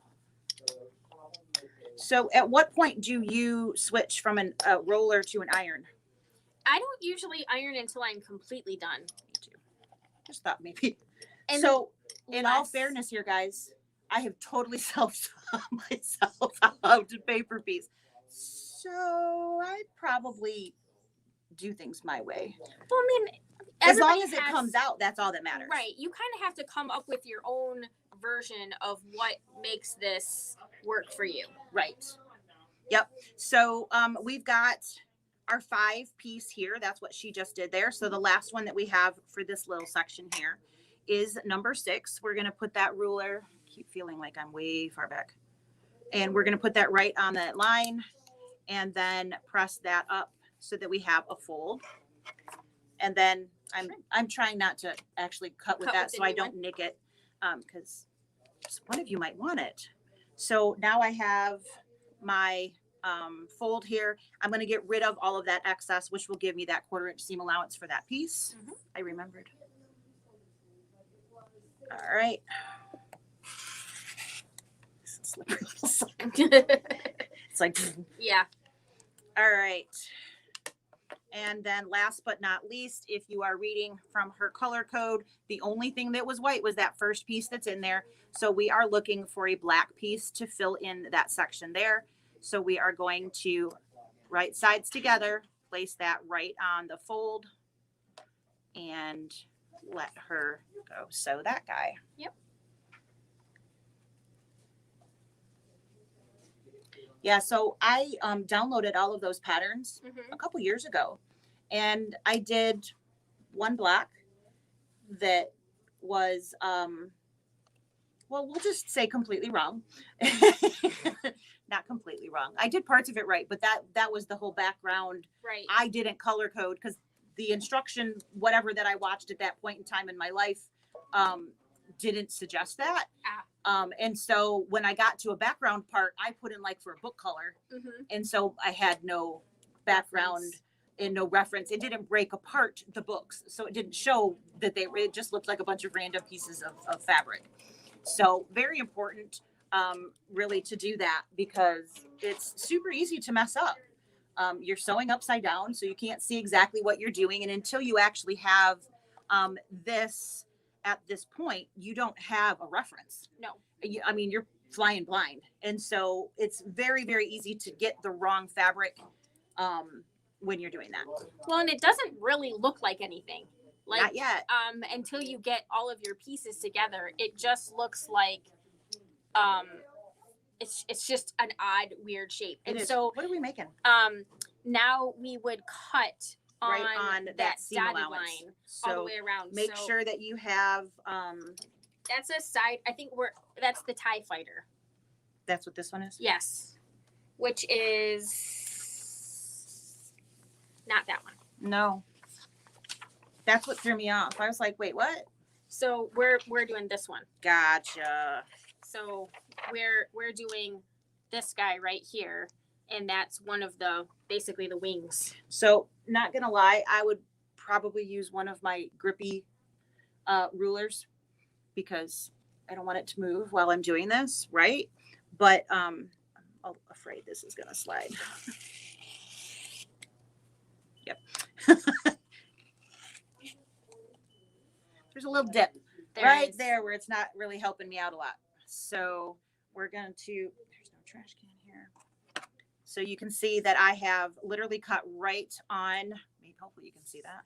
So at what point do you switch from a roller to an iron? I don't usually iron until I'm completely done. Me too. Just thought maybe. And so in all fairness here, guys, I have totally self-taught myself how to paper piece. So I probably do things my way. Well, I mean, as long as it comes out, that's all that matters. Right. You kind of have to come up with your own version of what makes this work for you. Right. Yep. So we've got our 5-piece here. That's what she just did there. So the last one that we have for this little section here is number 6. We're going to put that ruler, keep feeling like I'm way far back. And we're going to put that right on that line and then press that up so that we have a fold. And then I'm trying not to actually cut with that so I don't nick it, because one of you might want it. So now I have my fold here. I'm going to get rid of all of that excess, which will give me that 1/4 inch seam allowance for that piece. I remembered. All right. This is slippery little sucker. It's like, yeah. All right. And then last but not least, if you are reading from her color code, the only thing that was white was that first piece that's in there. So we are looking for a black piece to fill in that section there. So we are going to right sides together, place that right on the fold, and let her go sew that guy. Yep. Yeah, so I downloaded all of those patterns a couple years ago, and I did one block that was, well, we'll just say completely wrong. Not completely wrong. I did parts of it right, but that was the whole background. Right. I didn't color code because the instruction, whatever that I watched at that point in time in my life, didn't suggest that. And so when I got to a background part, I put in like for a book color. And so I had no background and no reference. It didn't break apart the books. So it didn't show that it just looked like a bunch of random pieces of fabric. So very important, really, to do that, because it's super easy to mess up. You're sewing upside down, so you can't see exactly what you're doing. And until you actually have this at this point, you don't have a reference. No. I mean, you're flying blind. And so it's very, very easy to get the wrong fabric when you're doing that. Well, and it doesn't really look like anything. Like, not yet. Until you get all of your pieces together, it just looks like it's just an odd, weird shape. And so what are we making? Now we would cut right on that seam dotted allowance line so all the way around. Make sure that you have that's a side. I think that's the TIE Fighter. That's what this one is? Yes. Which is not that one. No. That's what threw me off. I was like, wait, what? So we're doing this one. Gotcha. So we're doing this guy right here, and that's one of basically the wings. So not gonna lie, I would probably use one of my grippy rulers, because I don't want it to move while I'm doing this, right? But I'm afraid this is gonna slide. Yep. There's a little dip right there where it's not really helping me out a lot. So we're going to, there's no trash can here. So you can see that I have literally cut right on, hopefully you can see that.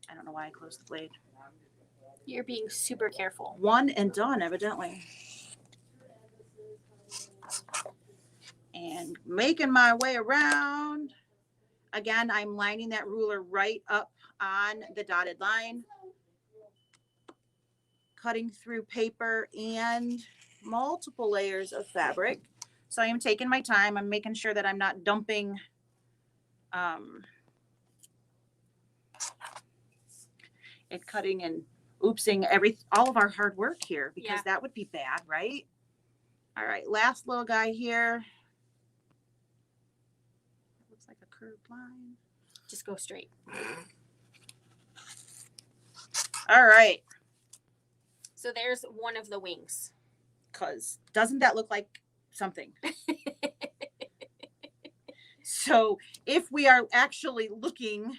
I don't know why I closed the blade. You're being super careful. One and done, evidently. And making my way around. Again, I'm lining that ruler right up on the dotted line. Cutting through paper and multiple layers of fabric. So I am taking my time. I'm making sure that I'm not dumping and cutting and oopsing all of our hard work here, because that would be bad, right? All right, last little guy here. Looks like a curved line. Just go straight. All right. So there's one of the wings. Because doesn't that look like something? So if we are actually looking,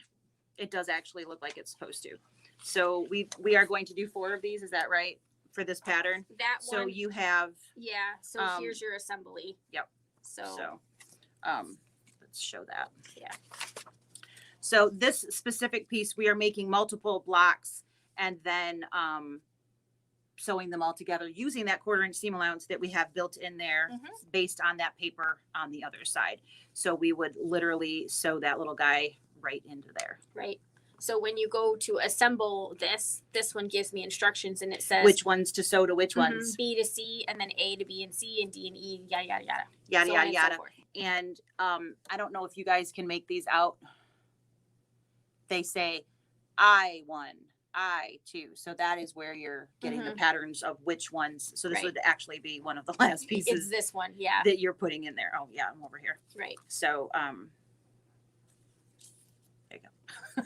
it does actually look like it's supposed to. So we are going to do 4 of these. Is that right? For this pattern? That one. So you have. Yeah. So here's your assembly. Yep. So let's show that. Yeah. So this specific piece, we are making multiple blocks and then sewing them all together using that 1/4-inch seam allowance that we have built in there based on that paper on the other side. So we would literally sew that little guy right into there. Right. So when you go to assemble this one gives me instructions, and it says which ones to sew to which ones. B to C, and then A to B and C, and D and E, yada yada yada. Yada so yada yada. So and I don't know if you guys can make these out. They say I1, I2. So that is where you're getting the patterns of which ones. So this would actually be one of the last pieces. It's this one, yeah. That you're putting in there. Oh yeah, I'm over here. Right. So there you go.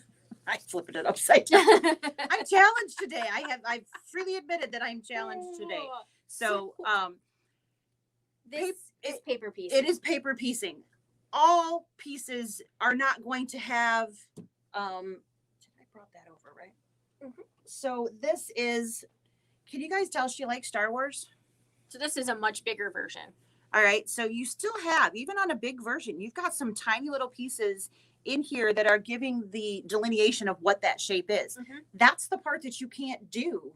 I flipped it upside down. I'm challenged today. I've freely admitted that I'm challenged today. So this is paper piecing. It is paper piecing. All pieces are not going to have I brought that over, right? So this is, can you guys tell she likes Star Wars? So this is a much bigger version. All right. So you still have, even on a big version, you've got some tiny little pieces in here that are giving the delineation of what that shape is. That's the part that you can't do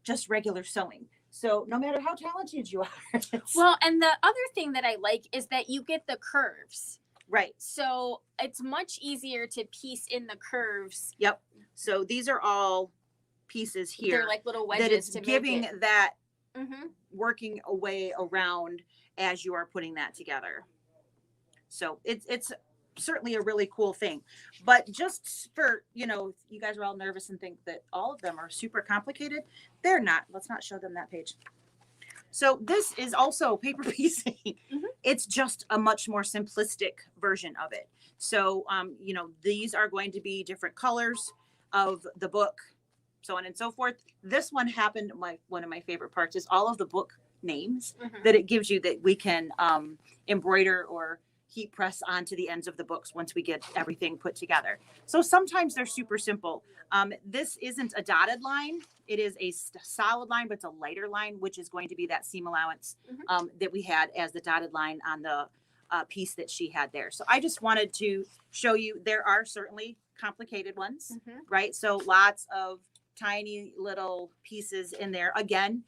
just regular sewing. So no matter how talented you are. Well, and the other thing that I like is that you get the curves. Right. So it's much easier to piece in the curves. Yep. So these are all pieces here. They're like little wedges that it's to giving make it. That working a way around as you are putting that together. So it's certainly a really cool thing. But just for, you guys are all nervous and think that all of them are super complicated. They're not. Let's not show them that page. So this is also paper piecing. It's just a much more simplistic version of it. So, these are going to be different colors of the book, so on and so forth. This one happened, one of my favorite parts is all of the book names that it gives you that we can embroider or heat press onto the ends of the books once we get everything put together. So sometimes they're super simple. This isn't a dotted line. It is a solid line, but it's a lighter line, which is going to be that seam allowance that we had as the dotted line on the piece that she had there. So I just wanted to show you, there are certainly complicated ones, right? So lots of tiny little pieces in there. Again,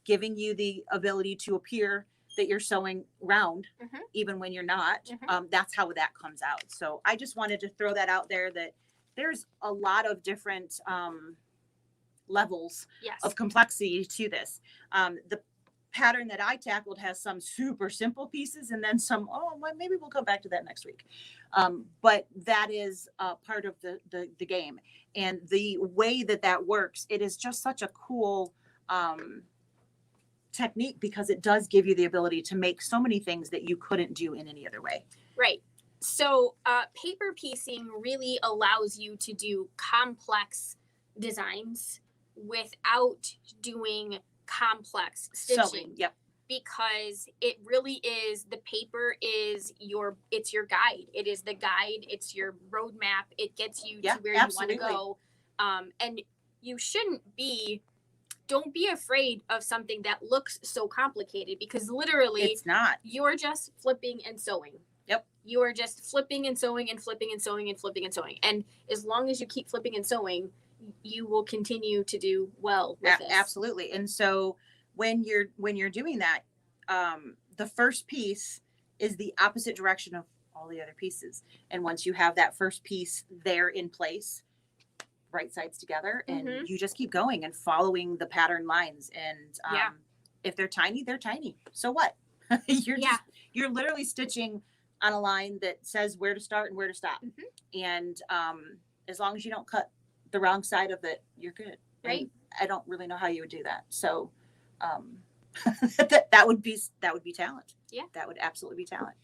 giving you the ability to appear that you're sewing round, even when you're not. That's how that comes out. So I just wanted to throw that out there, that there's a lot of different levels of complexity to this. The pattern that I tackled has some super simple pieces and then some, maybe we'll come back to that next week. But that is part of the game. And the way that works, it is just such a cool technique, because it does give you the ability to make so many things that you couldn't do in any other way. Right. So paper piecing really allows you to do complex designs without doing complex stitching. Sewing, yep. Because it really is, the paper is it's your guide. It is the guide. It's your roadmap. It gets you to where you want to go. And you don't be afraid of something that looks so complicated, because literally it's not. You're just flipping and sewing. Yep. You are just flipping and sewing and flipping and sewing and flipping and sewing. And as long as you keep flipping and sewing, you will continue to do well with this. Absolutely. And so when you're doing that, the first piece is the opposite direction of all the other pieces. And once you have that first piece there in place, right sides together, and you just keep going and following the pattern lines. And if they're tiny, they're tiny. So what? You're literally stitching on a line that says where to start and where to stop. Mhm. And as long as you don't cut the wrong side of it, you're good. Right. And I don't really know how you would do that. So that would be talent. Yeah. That would absolutely be talent.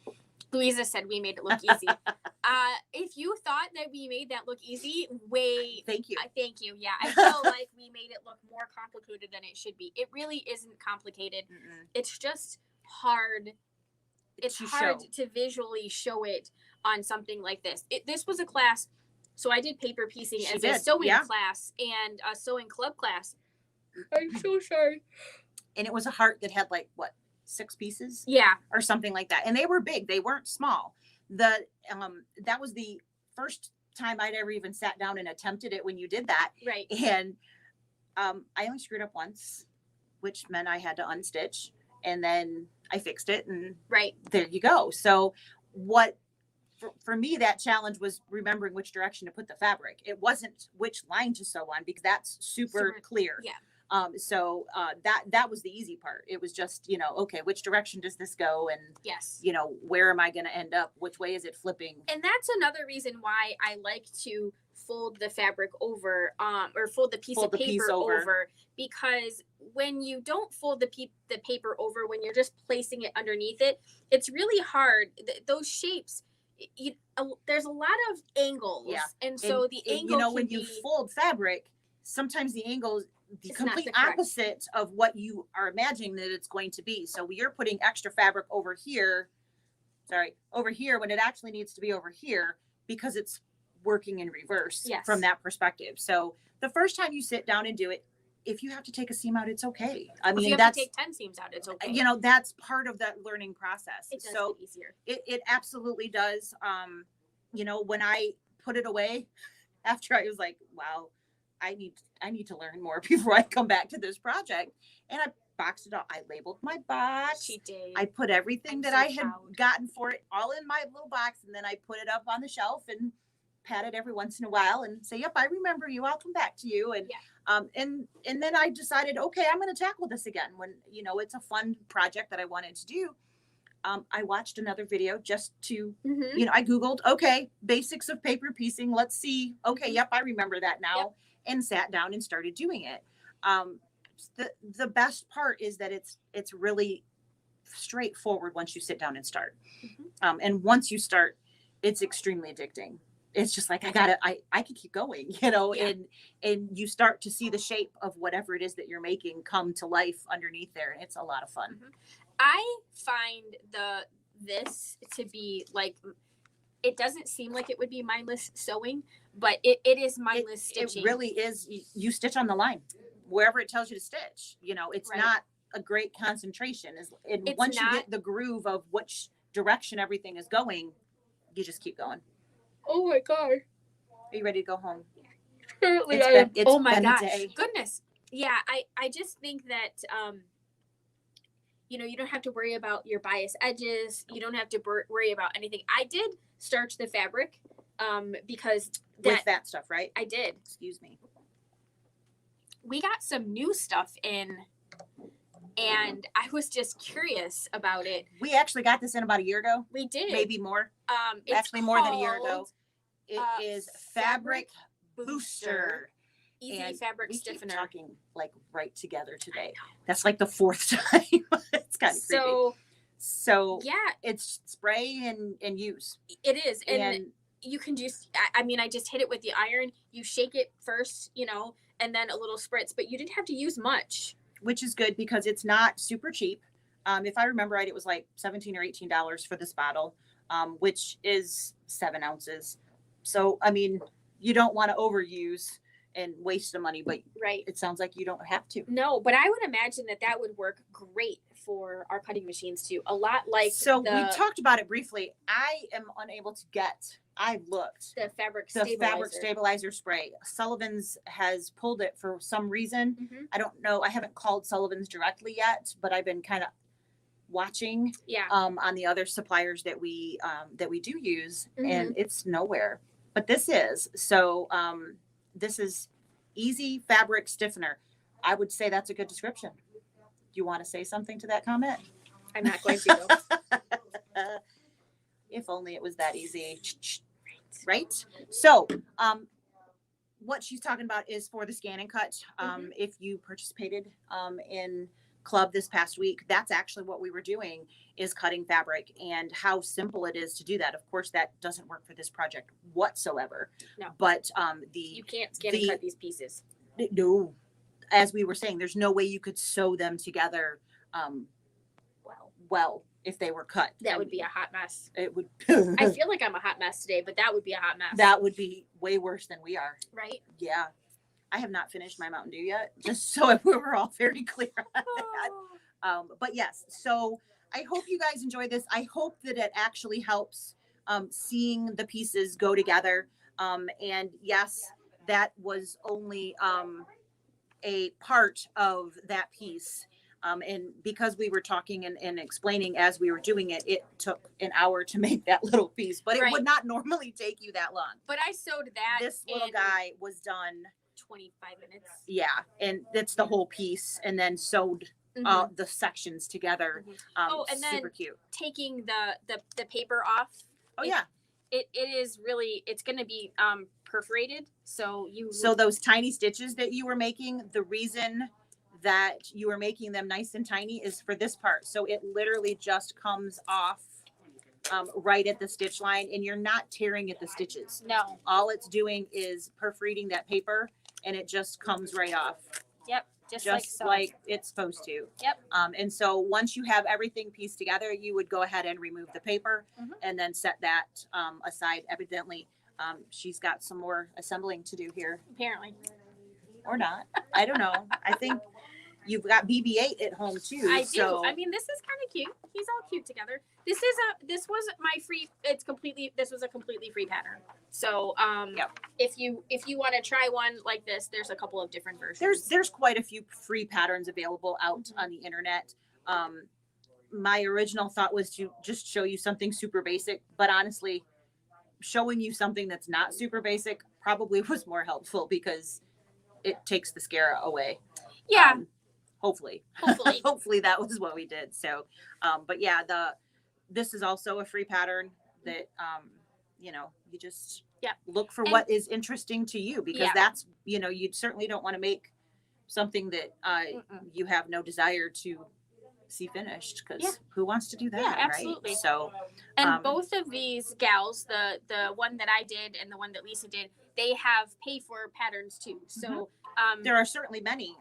Louisa said we made it look easy. If you thought that we made that look easy, Thank you. Thank you. Yeah, I feel like we made it look more complicated than it should be. It really isn't complicated. Mm-mm. It's just hard. It's hard to visually show it on something like this. This was a class, so I did paper piecing as a sewing class and a sewing club class. I'm so sorry. And it was a heart that had like what, 6 pieces? Yeah. Or something like that. And they were big. They weren't small. That was the first time I'd ever even sat down and attempted it when you did that. Right. And I only screwed up once, which meant I had to unstitch, and then I fixed it, and there you go. So for me, that challenge was remembering which direction to put the fabric. It wasn't which line to sew on, because that's super clear. Yeah. So that was the easy part. It was just, okay, which direction does this go? And yes, where am I going to end up? Which way is it flipping? And that's another reason why I like to fold the fabric over, or fold the piece of paper over, because when you don't fold the paper over, when you're just placing it underneath it, it's really hard. Those shapes, there's a lot of angles. Yeah. And so the angle when you fold fabric, sometimes the angle is the complete opposite of what you are imagining that it's going to be. So you're putting extra fabric over here when it actually needs to be over here, because it's working in reverse from that perspective. So the first time you sit down and do it, if you have to take a seam out, it's okay. I mean, if you have to take 10 seams out, it's okay. That's part of that learning process. It does get easier. It absolutely does. When I put it away after, I was like, wow, I need to learn more before I come back to this project. And I boxed it all. I labeled my box. She did. I put everything that I had gotten for it all in my little box, and then I put it up on the shelf and pat it every once in a while and say, yep, I remember you. I'll come back to you. And and then I decided, okay, I'm going to tackle this again when it's a fun project that I wanted to do. I watched another video just to, I Googled, okay, basics of paper piecing. Let's see. Okay. Yep. I remember that now. Yep. And sat down and started doing it. The best part is that it's really straightforward once you sit down and start. And once you start, it's extremely addicting. It's just like, I can keep going, and you start to see the shape of whatever it is that you're making come to life underneath there. And it's a lot of fun. I find this to be like, it doesn't seem like it would be mindless sewing, but it is mindless stitching. It really is. You stitch on the line wherever it tells you to stitch. It's not a great concentration. Once you get the groove of which direction everything is going, you just keep going. Oh my God. Are you ready to go home? Currently, oh my gosh. Goodness. Yeah, I just think that, you don't have to worry about your bias edges. You don't have to worry about anything. I did starch the fabric because with that stuff, right? I did. Excuse me. We got some new stuff in, and I was just curious about it. We actually got this in about a year ago. We did. Maybe more. Actually more than a year ago. It is Fabric Booster. Easy fabric stiffener. Keep talking like right together today. That's like the 4th time. It's kind of creepy. So yeah, it's spray and use. It is. And you can just, I just hit it with the iron. You shake it first, and then a little spritz, but you didn't have to use much. Which is good because it's not super cheap. If I remember right, it was like $17 or $18 for this bottle, which is 7 ounces. So, you don't want to overuse and waste the money, but it sounds like you don't have to. No, but I would imagine that would work great for our cutting machines too. A lot like we talked about it briefly. I am unable to get. I've looked. The fabric stabilizer spray. Sullivan's has pulled it for some reason. I don't know. I haven't called Sullivan's directly yet, but I've been kind of watching on the other suppliers that we do use, and it's nowhere. But this is this is easy fabric stiffener. I would say that's a good description. Do you want to say something to that comment? I'm not going to. If only it was that easy. Right? So, what she's talking about is for the scan and cut. If you participated in club this past week, that's actually what we were doing, is cutting fabric, and how simple it is to do that. Of course, that doesn't work for this project whatsoever. No. But you can't scan and cut these pieces. No, as we were saying, there's no way you could sew them together well if they were cut. That would be a hot mess. It would. I feel like I'm a hot mess today, but that would be a hot mess. That would be way worse than we are. Right? Yeah. I have not finished my Mountain Dew yet, just so we're all very clear on that. But yes, so I hope you guys enjoy this. I hope that it actually helps seeing the pieces go together. And yes, that was only a part of that piece. And because we were talking and explaining as we were doing it, it took an hour to make that little piece, but it would not normally take you that long. But I sewed that. This little guy was done 25 minutes. Yeah, and that's the whole piece, and then sewed the sections together. And then super cute. Taking the paper off. Oh yeah. It is really, it's going to be perforated. So those tiny stitches that you were making, the reason that you were making them nice and tiny is for this part. So it literally just comes off right at the stitch line, and you're not tearing at the stitches. No. All it's doing is perforating that paper, and it just comes right off. Yep. Just like it's supposed to. Yep. And so once you have everything pieced together, you would go ahead and remove the paper and then set that aside. Evidently, she's got some more assembling to do here. Apparently. Or not. I don't know. I think you've got BB-8 at home too. I do. So. I mean, this is kind of cute. He's all cute together. This was my free. This was a completely free pattern. So if you want to try one like this, there's a couple of different versions. There's quite a few free patterns available out on the internet. My original thought was to just show you something super basic, but honestly, showing you something that's not super basic probably was more helpful because it takes the scare away. Yeah. Hopefully that was what we did. So, but yeah, this is also a free pattern that, you just look for what is interesting to you, because that's, you certainly don't want to make something that you have no desire to see finished, because who wants to do that? Yeah, absolutely. Right? So, and both of these gals, the one that I did and the one that Lisa did, they have pay for patterns too. So there are certainly many.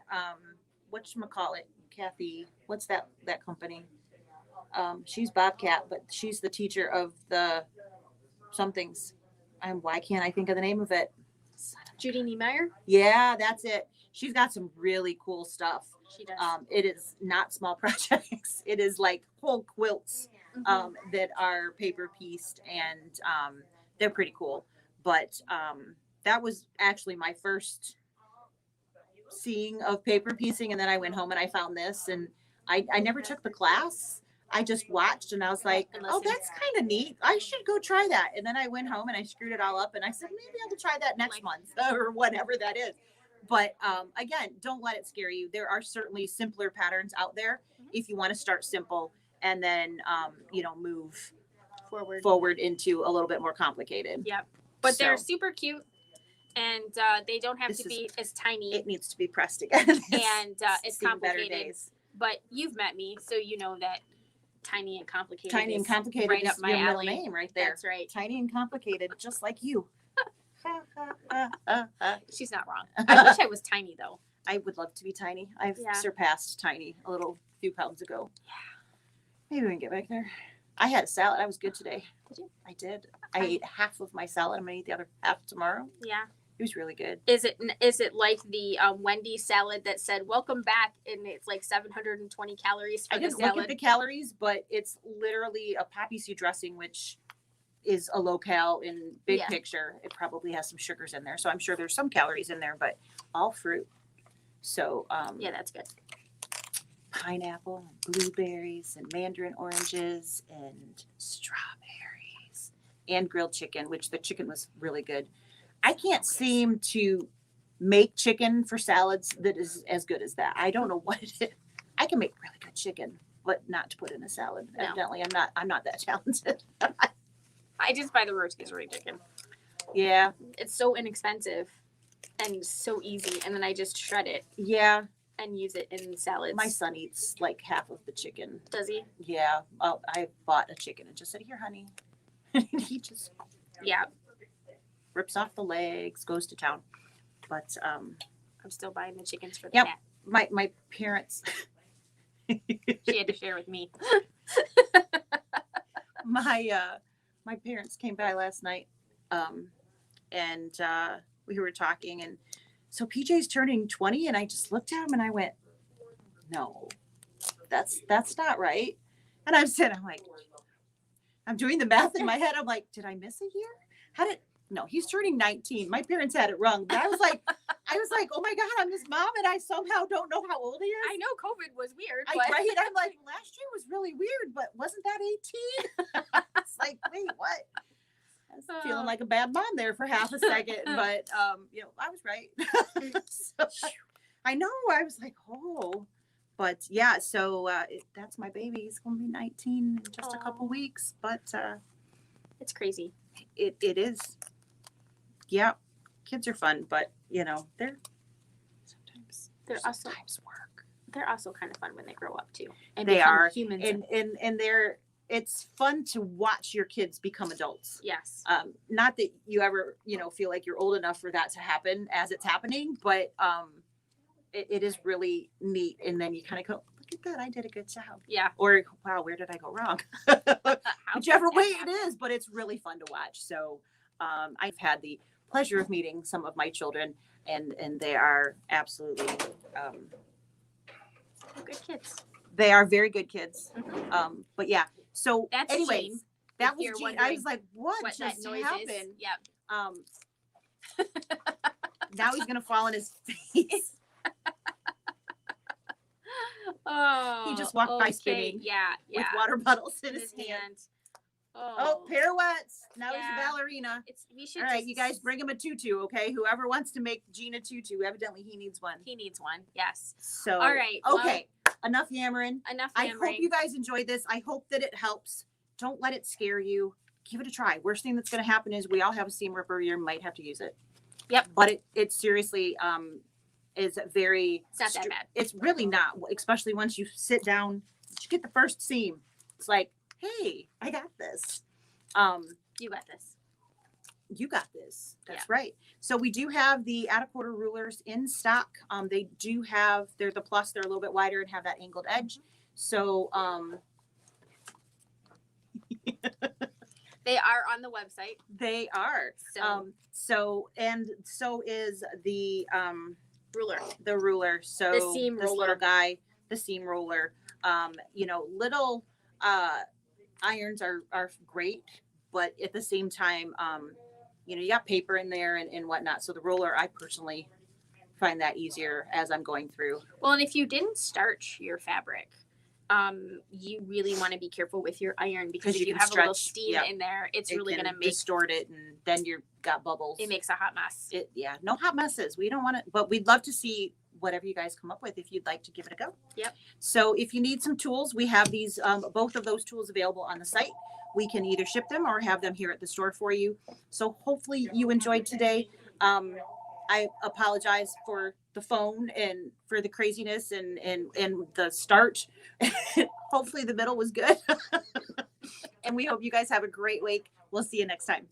Whatchamacallit, Kathy, what's that company? She's Bobcat, but she's the teacher of the somethings. Why can't I think of the name of it? Judy Niemeyer? Yeah, that's it. She's got some really cool stuff. She does. It is not small projects. It is like whole quilts that are paper pieced, and they're pretty cool. But that was actually my first seeing of paper piecing, and then I went home and I found this, and I never took the class. I just watched, and I was like, oh, that's kind of neat. I should go try that. And then I went home and I screwed it all up, and I said, maybe I will try that next month or whatever that is. But again, don't let it scare you. There are certainly simpler patterns out there if you want to start simple and then, move forward into a little bit more complicated. Yep. But they're super cute, and they don't have to be as tiny. It needs to be pressed again. And it's complicated. But you've met me, so you know that tiny and complicated. Tiny and complicated right is up my your middle alley. name right there. That's right. Tiny and complicated, just like you. She's not wrong. I wish I was tiny though. I would love to be tiny. I've surpassed tiny a few pounds ago. Yeah. Maybe we can get back there. I had a salad. I was good today. Did you? I did. I ate half of my salad. I'm gonna eat the other half tomorrow. Yeah. It was really good. Is it like the Wendy's salad that said "Welcome back" and it's like 720 calories? I didn't look at the calories, but it's literally a poppy seed dressing, which is a low cal in big picture. It probably has some sugars in there, so I'm sure there's some calories in there, but all fruit. So that's good. Pineapple, and blueberries, and mandarin oranges, and strawberries, and grilled chicken, which the chicken was really good. I can't seem to make chicken for salads that is as good as that. I don't know what it is. I can make really good chicken, but not to put in a salad. No. Evidently, I'm not that talented. I just buy the rotisserie chicken. Yeah. It's so inexpensive and so easy. And then I just shred it Yeah. and use it in salads. My son eats like half of the chicken. Does he? Yeah. Oh, I bought a chicken and just said, here, honey. And he just rips off the legs, goes to town. But I'm still buying the chickens for the Yep. cat. my parents She had to share with me. my parents came by last night, and we were talking, and so PJ's turning 20, and I just looked at him and I went, no, that's not right. And I'm doing the math in my head. I'm like, did I miss a year? No, he's turning 19. My parents had it wrong. But I was like, oh my God, I'm his mom and I somehow don't know how old he is. I know COVID was weird. Right? I'm like, last year was really weird, but wasn't that 18? It's like, wait, what? I was feeling like a bad mom there for half a second, but I was right. So, I know. I was like, oh, but yeah. So that's my baby. He's going to be 19 in just a couple weeks, but it's crazy. It is. Yeah, kids are fun, but they're sometimes work. They're also kind of fun when they grow up too, and they are humans. And it's fun to watch your kids become adults. Yes. Not that you ever feel like you're old enough for that to happen as it's happening, but it is really neat. And then you kind of go, look at that, I did a good job. Yeah. Or wow, where did I go wrong? Whichever way it is, but it's really fun to watch. So I've had the pleasure of meeting some of my children, and they are absolutely good kids. They are very good kids. Mm-hmm. But yeah. So that's anyways, Gene, that was Gene. I was like, what just that noise happened? Is. Yep. Now he's gonna fall on his face. Oh, he just walked by spinning. Yeah. With water bottles in his hand. Oh, pirouettes. Now he's a ballerina. All right, you guys bring him a tutu, okay? Whoever wants to make Gene a tutu, evidently he needs one. Yes. So, all right. Okay, enough yammering. I hope you guys enjoyed this. I hope that it helps. Don't let it scare you. Give it a try. Worst thing that's going to happen is we all have a seam ripper. You might have to use it. Yep. But it seriously is very... It's not that bad. It's really not, especially once you sit down, you get the first seam. It's like, hey, I got this. You got this. You got this. That's right. So we do have the at a quarter rulers in stock. They do have, they're the plus, they're a little bit wider and have that angled edge. So they are on the website. They are. So is the ruler. The ruler. So the seam roller. Little guy, the seam roller. Little irons are great, but at the same time, you got paper in there and whatnot. So the roller, I personally find that easier as I'm going through. Well, and if you didn't starch your fabric, you really want to be careful with your iron because if you have a little steam in there, it's really going to make distort it, and then you've got bubbles. It makes a hot mess. No hot messes. We don't want it, but we'd love to see whatever you guys come up with if you'd like to give it a go. Yep. So if you need some tools, we have these both of those tools available on the site. We can either ship them or have them here at the store for you. So hopefully you enjoyed today. I apologize for the phone and for the craziness and the start. Hopefully the middle was good. And we hope you guys have a great week. We'll see you next time.